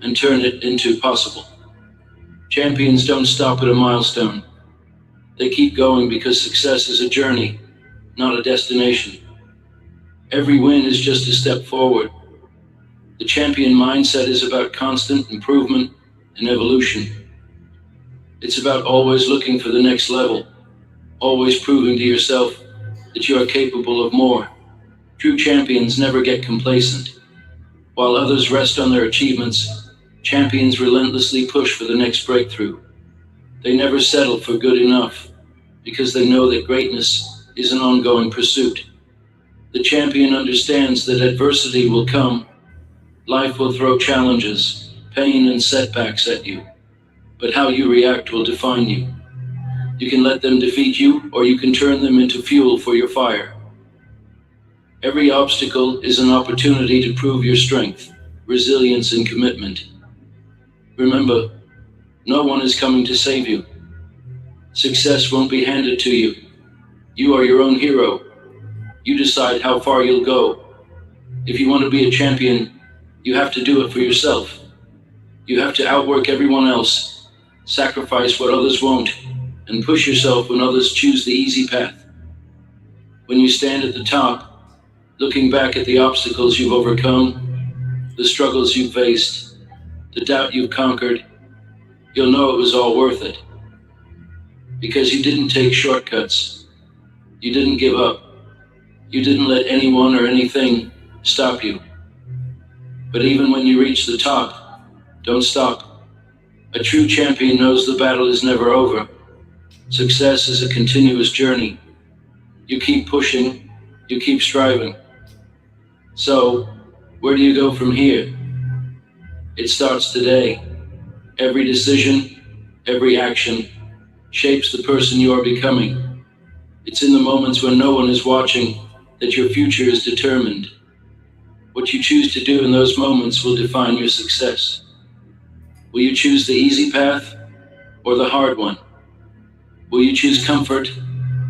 and turn it into possible. Champions don't stop at a milestone. They keep going because success is a journey, not a destination. Every win is just a step forward. The champion mindset is about constant improvement and evolution. It's about always looking for the next level, always proving to yourself that you are capable of more. True champions never get complacent. While others rest on their achievements, champions relentlessly push for the next breakthrough. They never settle for good enough because they know that greatness is an ongoing pursuit. The champion understands that adversity will come. Life will throw challenges, pain, and setbacks at you. But how you react will define you. You can let them defeat you, or you can turn them into fuel for your fire. Every obstacle is an opportunity to prove your strength, resilience, and commitment. Remember, no one is coming to save you. Success won't be handed to you. You are your own hero. You decide how far you'll go. If you want to be a champion, you have to do it for yourself. You have to outwork everyone else, sacrifice what others won't, and push yourself when others choose the easy path. When you stand at the top, looking back at the obstacles you've overcome, the struggles you've faced, the doubt you've conquered, you'll know it was all worth it. Because you didn't take shortcuts. You didn't give up. You didn't let anyone or anything stop you. But even when you reach the top, don't stop. A true champion knows the battle is never over. Success is a continuous journey. You keep pushing, you keep striving. So, where do you go from here? It starts today. Every decision, every action shapes the person you are becoming. It's in the moments when no one is watching that your future is determined. What you choose to do in those moments will define your success. Will you choose the easy path or the hard one? Will you choose comfort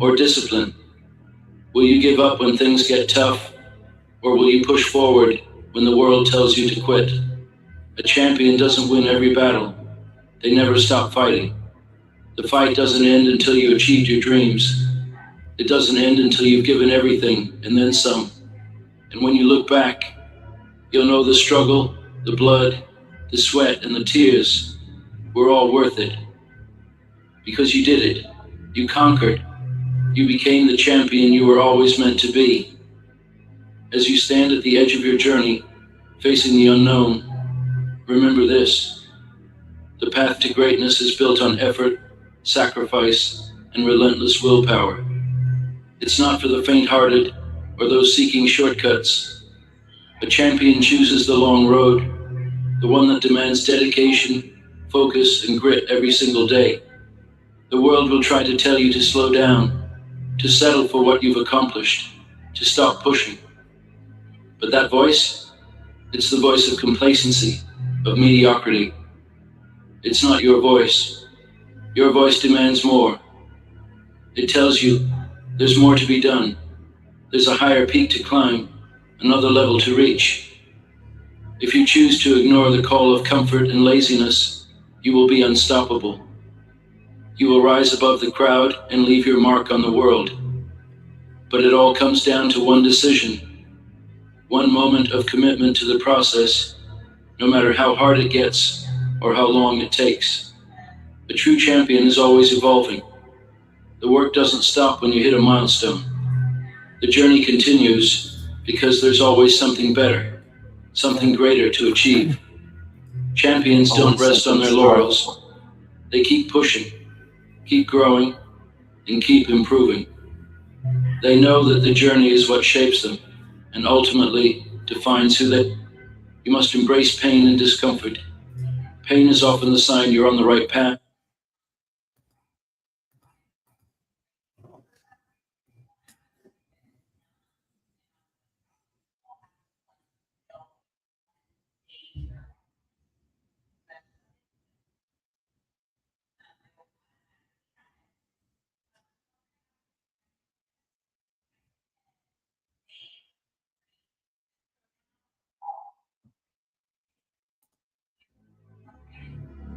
or discipline? Will you give up when things get tough, or will you push forward when the world tells you to quit? A champion doesn't win every battle. They never stop fighting. The fight doesn't end until you achieved your dreams. It doesn't end until you've given everything and then some. And when you look back, you'll know the struggle, the blood, the sweat, and the tears were all worth it. Because you did it. You conquered. You became the champion you were always meant to be. As you stand at the edge of your journey, facing the unknown, remember this. The path to greatness is built on effort, sacrifice, and relentless willpower. It's not for the faint-hearted or those seeking shortcuts. A champion chooses the long road, the one that demands dedication, focus, and grit every single day. The world will try to tell you to slow down, to settle for what you've accomplished, to stop pushing. But that voice, it's the voice of complacency, of mediocrity. It's not your voice. Your voice demands more. It tells you there's more to be done. There's a higher peak to climb, another level to reach. If you choose to ignore the call of comfort and laziness, you will be unstoppable. You will rise above the crowd and leave your mark on the world. But it all comes down to one decision, one moment of commitment to the process, no matter how hard it gets or how long it takes. A true champion is always evolving. The work doesn't stop when you hit a milestone. The journey continues because there's always something better, something greater to achieve. Champions don't rest on their laurels. They keep pushing, keep growing, and keep improving. They know that the journey is what shapes them and ultimately defines who they are. You must embrace pain and discomfort. Pain is often the sign you're on the right path.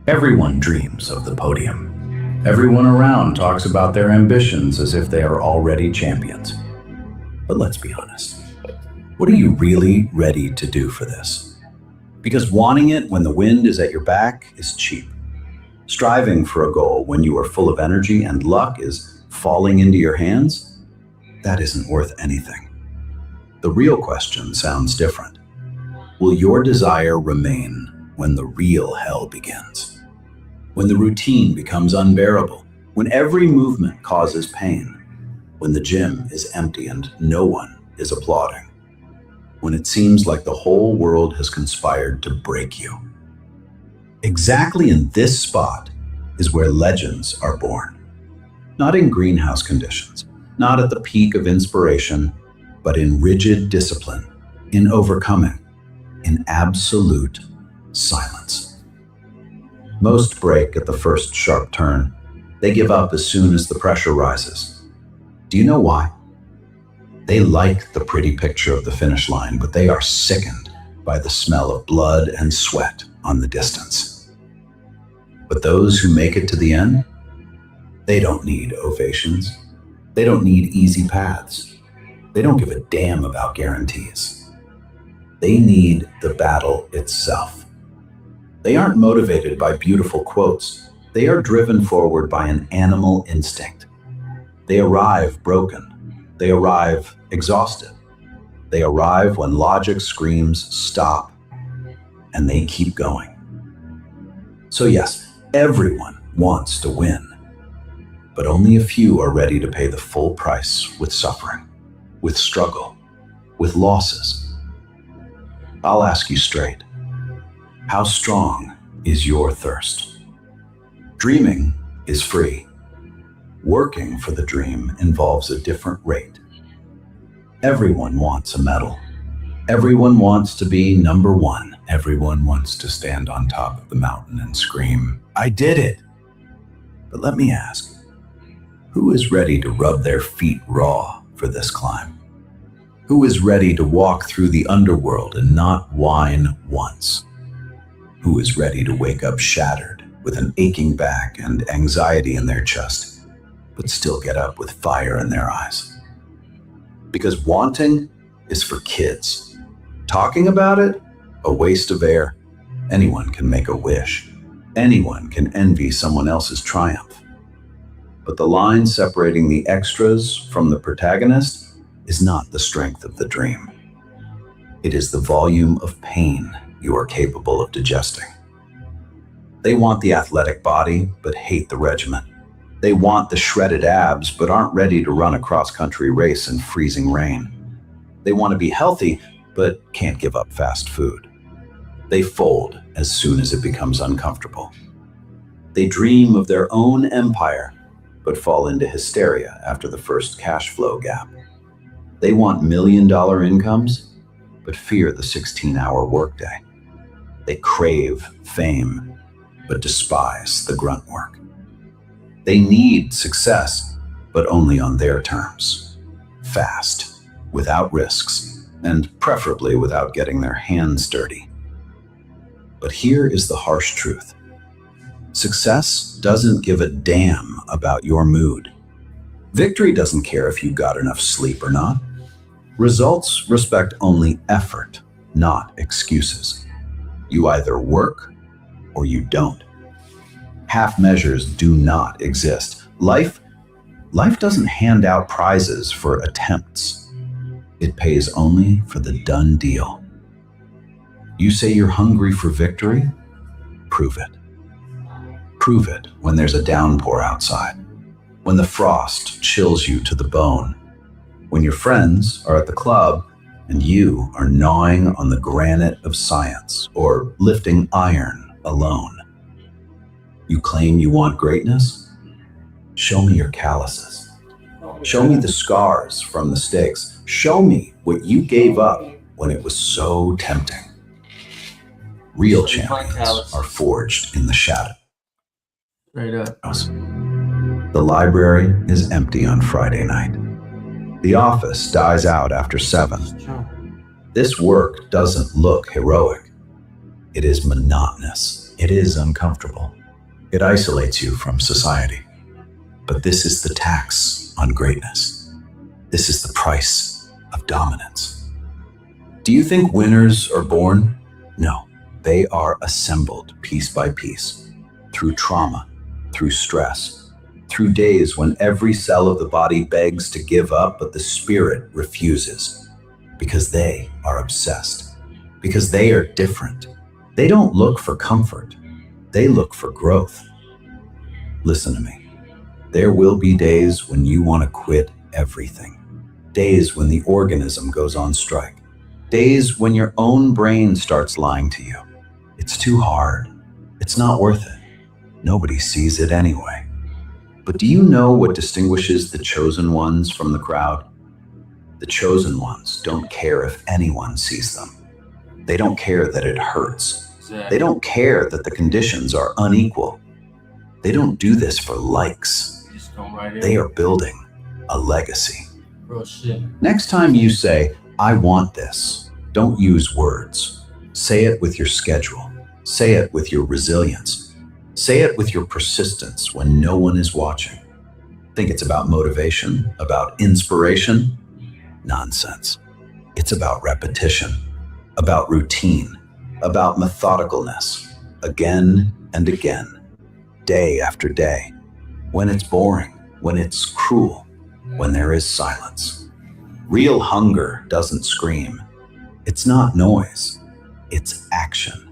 Everyone dreams of the podium. Everyone around talks about their ambitions as if they are already champions. But let's be honest. What are you really ready to do for this? Because wanting it when the wind is at your back is cheap. Striving for a goal when you are full of energy and luck is falling into your hands, that isn't worth anything. The real question sounds different. Will your desire remain when the real hell begins? When the routine becomes unbearable, when every movement causes pain, when the gym is empty and no one is applauding, when it seems like the whole world has conspired to break you. Exactly in this spot is where legends are born. Not in greenhouse conditions, not at the peak of inspiration, but in rigid discipline, in overcoming, in absolute silence. Most break at the first sharp turn. They give up as soon as the pressure rises. Do you know why? They like the pretty picture of the finish line, but they are sickened by the smell of blood and sweat on the distance. But those who make it to the end, they don't need ovations. They don't need easy paths. They don't give a damn about guarantees. They need the battle itself. They aren't motivated by beautiful quotes. They are driven forward by an animal instinct. They arrive broken. They arrive exhausted. They arrive when logic screams stop, and they keep going. So yes, everyone wants to win, but only a few are ready to pay the full price with suffering, with struggle, with losses. I'll ask you straight. How strong is your thirst? Dreaming is free. Working for the dream involves a different rate. Everyone wants a medal. Everyone wants to be number one. Everyone wants to stand on top of the mountain and scream, "I did it!" But let me ask, who is ready to rub their feet raw for this climb? Who is ready to walk through the underworld and not whine once? Who is ready to wake up shattered with an aching back and anxiety in their chest, but still get up with fire in their eyes? Because wanting is for kids. Talking about it, a waste of air. Anyone can make a wish. Anyone can envy someone else's triumph. But the line separating the extras from the protagonist is not the strength of the dream. It is the volume of pain you are capable of digesting. They want the athletic body, but hate the regimen. They want the shredded abs, but aren't ready to run a cross-country race in freezing rain. They want to be healthy, but can't give up fast food. They fold as soon as it becomes uncomfortable. They dream of their own empire, but fall into hysteria after the first cash flow gap. They want million-dollar incomes, but fear the 16-hour workday. They crave fame, but despise the grunt work. They need success, but only on their terms. Fast, without risks, and preferably without getting their hands dirty. But here is the harsh truth. Success doesn't give a damn about your mood. Victory doesn't care if you got enough sleep or not. Results respect only effort, not excuses. You either work or you don't. Half measures do not exist. Life doesn't hand out prizes for attempts. It pays only for the done deal. You say you're hungry for victory? Prove it. Prove it when there's a downpour outside, when the frost chills you to the bone, when your friends are at the club and you are gnawing on the granite of science or lifting iron alone. You claim you want greatness? Show me your calluses. Show me the scars from the stakes. Show me what you gave up when it was so tempting. Real champions are forged in the shadow.
Straight up.
The library is empty on Friday night. The office dies out after 7. This work doesn't look heroic. It is monotonous. It is uncomfortable. It isolates you from society. But this is the tax on greatness. This is the price of dominance. Do you think winners are born? No, they are assembled piece by piece, through trauma, through stress, through days when every cell of the body begs to give up, but the spirit refuses, because they are obsessed, because they are different. They don't look for comfort. They look for growth. Listen to me. There will be days when you want to quit everything. Days when the organism goes on strike. Days when your own brain starts lying to you. It's too hard. It's not worth it. Nobody sees it anyway. But do you know what distinguishes the chosen ones from the crowd? The chosen ones don't care if anyone sees them. They don't care that it hurts. They don't care that the conditions are unequal. They don't do this for likes. They are building a legacy.
Real shit.
Next time you say, I want this, don't use words. Say it with your schedule. Say it with your resilience. Say it with your persistence when no one is watching. Think it's about motivation, about inspiration? Nonsense. It's about repetition, about routine, about methodicalness, again and again, day after day, when it's boring, when it's cruel, when there is silence. Real hunger doesn't scream. It's not noise, it's action.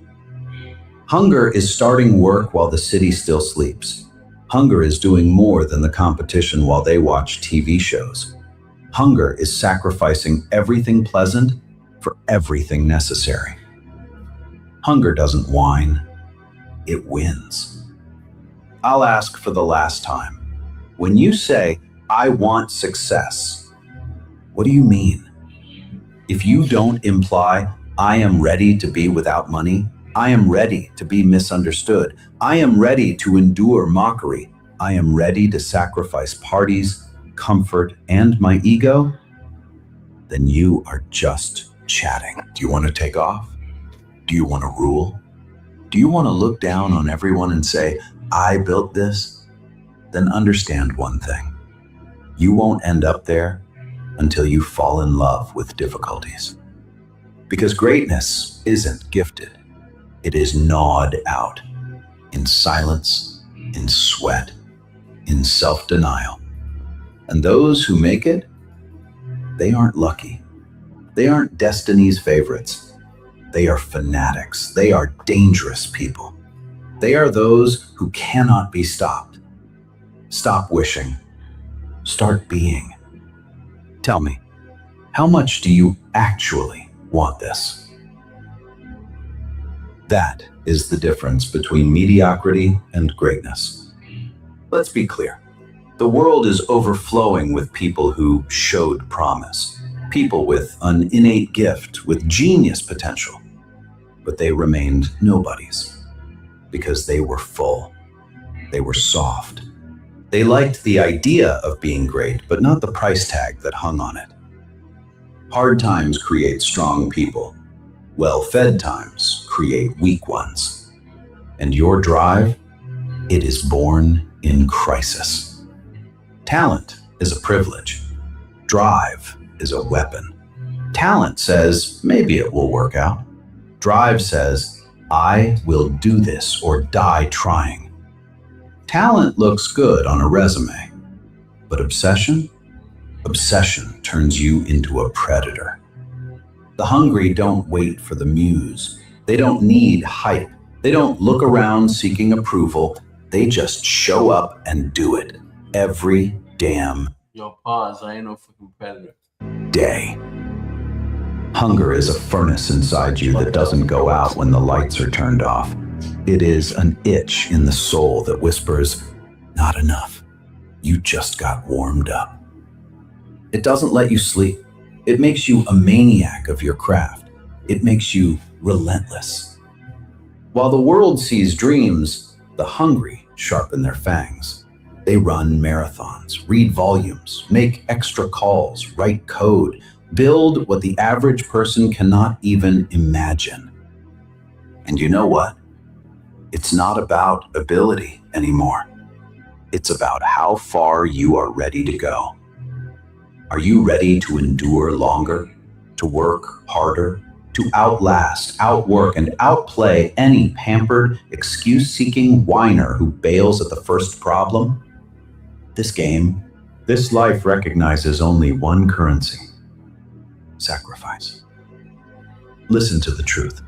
Hunger is starting work while the city still sleeps. Hunger is doing more than the competition while they watch TV shows. Hunger is sacrificing everything pleasant for everything necessary. Hunger doesn't whine, it wins. I'll ask for the last time. When you say, I want success, what do you mean? If you don't imply, I am ready to be without money, I am ready to be misunderstood, I am ready to endure mockery, I am ready to sacrifice parties, comfort, and my ego, then you are just chatting. Do you want to take off? Do you want to rule? Do you want to look down on everyone and say, I built this? Then understand one thing. You won't end up there until you fall in love with difficulties. Because greatness isn't gifted. It is gnawed out in silence, in sweat, in self-denial. And those who make it, they aren't lucky. They aren't destiny's favorites. They are fanatics. They are dangerous people. They are those who cannot be stopped. Stop wishing. Start being. Tell me, how much do you actually want this? That is the difference between mediocrity and greatness. Let's be clear. The world is overflowing with people who showed promise, people with an innate gift, with genius potential, but they remained nobodies because they were full. They were soft. They liked the idea of being great, but not the price tag that hung on it. Hard times create strong people. Well-fed times create weak ones. And your drive, it is born in crisis. Talent is a privilege. Drive is a weapon. Talent says, maybe it will work out. Drive says, I will do this or die trying. Talent looks good on a resume, but obsession turns you into a predator. The hungry don't wait for the muse. They don't need hype. They don't look around seeking approval. They just show up and do it every damn
Yo, pause. I ain't no fucking predator.
day. Hunger is a furnace inside you that doesn't go out when the lights are turned off. It is an itch in the soul that whispers, not enough. You just got warmed up. It doesn't let you sleep. It makes you a maniac of your craft. It makes you relentless. While the world sees dreams, the hungry sharpen their fangs. They run marathons, read volumes, make extra calls, write code, build what the average person cannot even imagine. And you know what? It's not about ability anymore. It's about how far you are ready to go. Are you ready to endure longer, to work harder, to outlast, outwork, and outplay any pampered, excuse-seeking whiner who bails at the first problem? This game, this life recognizes only one currency: sacrifice. Listen to the truth.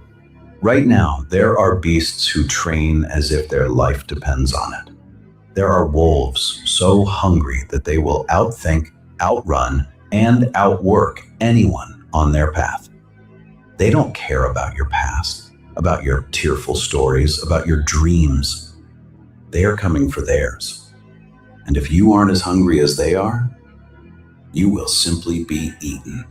Right now, there are beasts who train as if their life depends on it. There are wolves so hungry that they will outthink, outrun, and outwork anyone on their path. They don't care about your past, about your tearful stories, about your dreams. They are coming for theirs. And if you aren't as hungry as they are, you will simply be eaten.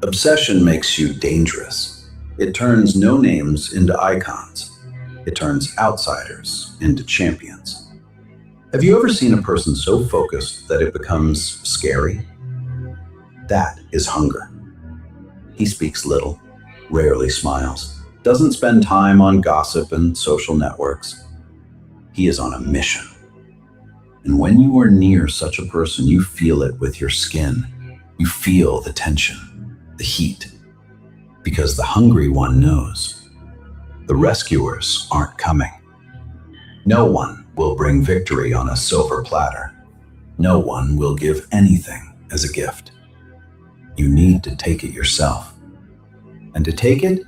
Obsession makes you dangerous. It turns no-names into icons. It turns outsiders into champions. Have you ever seen a person so focused that it becomes scary? That is hunger. He speaks little, rarely smiles, doesn't spend time on gossip and social networks. He is on a mission. And when you are near such a person, you feel it with your skin. You feel the tension, the heat. Because the hungry one knows the rescuers aren't coming. No one will bring victory on a silver platter. No one will give anything as a gift. You need to take it yourself. And to take it,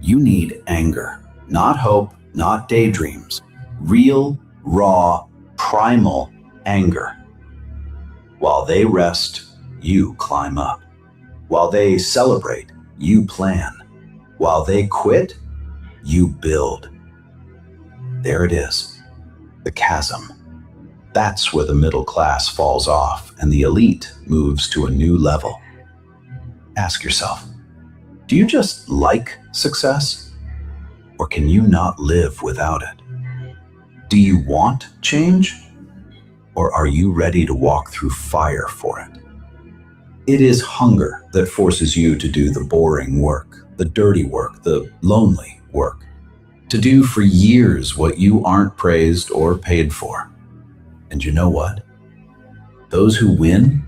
you need anger, not hope, not daydreams. Real, raw, primal anger. While they rest, you climb up. While they celebrate, you plan. While they quit, you build. There it is, the chasm. That's where the middle class falls off and the elite moves to a new level. Ask yourself, do you just like success? Or can you not live without it? Do you want change? Or are you ready to walk through fire for it? It is hunger that forces you to do the boring work, the dirty work, the lonely work. To do for years what you aren't praised or paid for. And you know what? Those who win,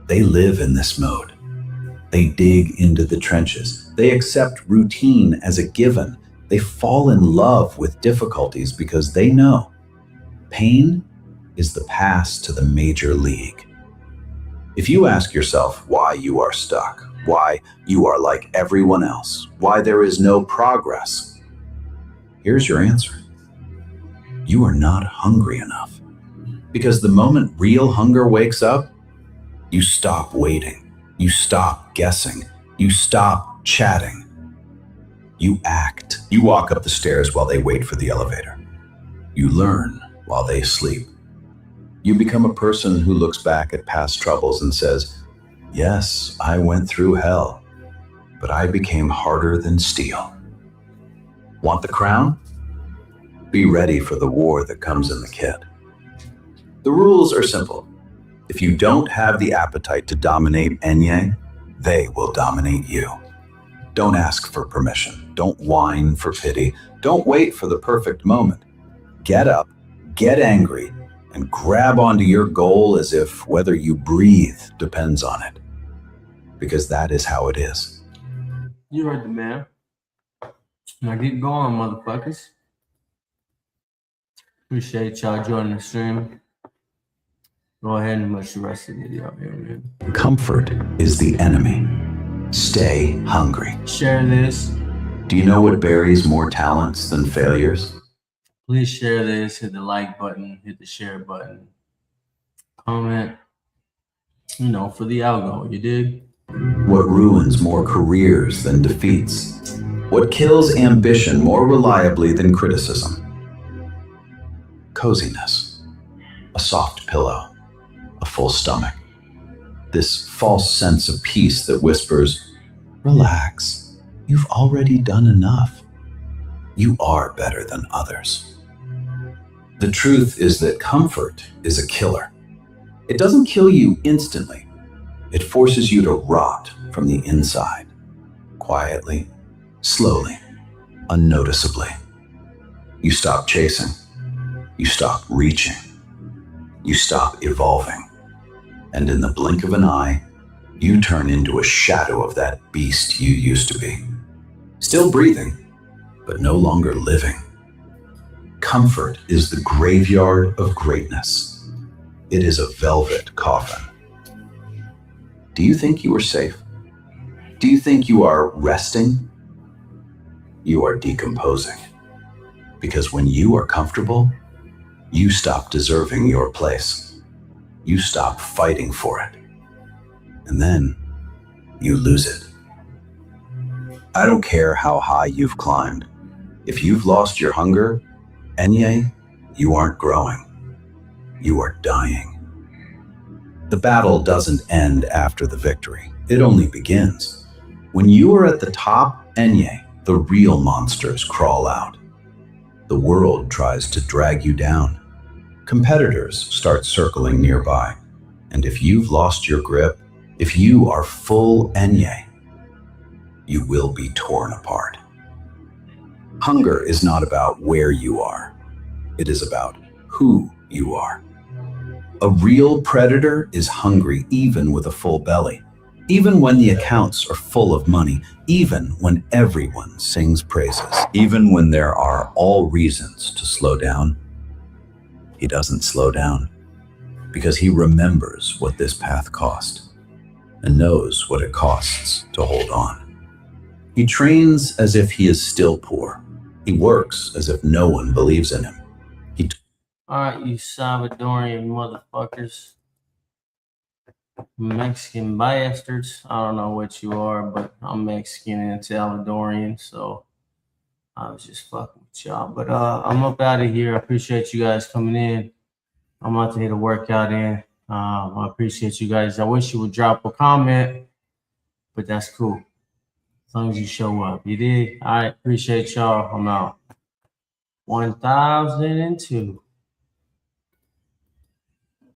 they live in this mode. They dig into the trenches. They accept routine as a given. They fall in love with difficulties because they know pain is the pass to the major league. If you ask yourself why you are stuck, why you are like everyone else, why there is no progress, here's your answer. You are not hungry enough. Because the moment real hunger wakes up, you stop waiting, you stop guessing, you stop chatting. You act. You walk up the stairs while they wait for the elevator. You learn while they sleep. You become a person who looks back at past troubles and says, yes, I went through hell, but I became harder than steel. Want the crown? Be ready for the war that comes in the kit. The rules are simple. If you don't have the appetite to dominate Enye, they will dominate you. Don't ask for permission. Don't whine for pity. Don't wait for the perfect moment. Get up, get angry, and grab onto your goal as if whether you breathe depends on it. Because that is how it is.
You heard the man. Now keep going, motherfuckers. Appreciate y'all joining the stream. Go ahead and watch the rest of the video here, man.
Comfort is the enemy. Stay hungry.
Share this.
Do you know what buries more talents than failures?
Please share this. Hit the like button. Hit the share button. Comment. For the algo. You dig?
What ruins more careers than defeats? What kills ambition more reliably than criticism? Coziness. A soft pillow. A full stomach. This false sense of peace that whispers, relax, you've already done enough. You are better than others. The truth is that comfort is a killer. It doesn't kill you instantly. It forces you to rot from the inside, quietly, slowly, unnoticeably. You stop chasing. You stop reaching. You stop evolving. And in the blink of an eye, you turn into a shadow of that beast you used to be. Still breathing, but no longer living. Comfort is the graveyard of greatness. It is a velvet coffin. Do you think you are safe? Do you think you are resting? You are decomposing. Because when you are comfortable, you stop deserving your place. You stop fighting for it. And then you lose it. I don't care how high you've climbed. If you've lost your hunger, Enye, you aren't growing. You are dying. The battle doesn't end after the victory. It only begins. When you are at the top, Enye, the real monsters crawl out. The world tries to drag you down. Competitors start circling nearby. And if you've lost your grip, if you are full Enye, you will be torn apart. Hunger is not about where you are. It is about who you are. A real predator is hungry even with a full belly, even when the accounts are full of money, even when everyone sings praises, even when there are all reasons to slow down. He doesn't slow down because he remembers what this path cost and knows what it costs to hold on. He trains as if he is still poor. He works as if no one believes in him.
All right, you Salvadorian motherfuckers. Mexican bastards. I don't know what you are, but I'm Mexican and Salvadorian, so I was just fucking with y'all. But I'm up out of here. I appreciate you guys coming in. I'm about to hit a workout in. I appreciate you guys. I wish you would drop a comment, but that's cool. As long as you show up. You did? All right, appreciate y'all. I'm out. 1002.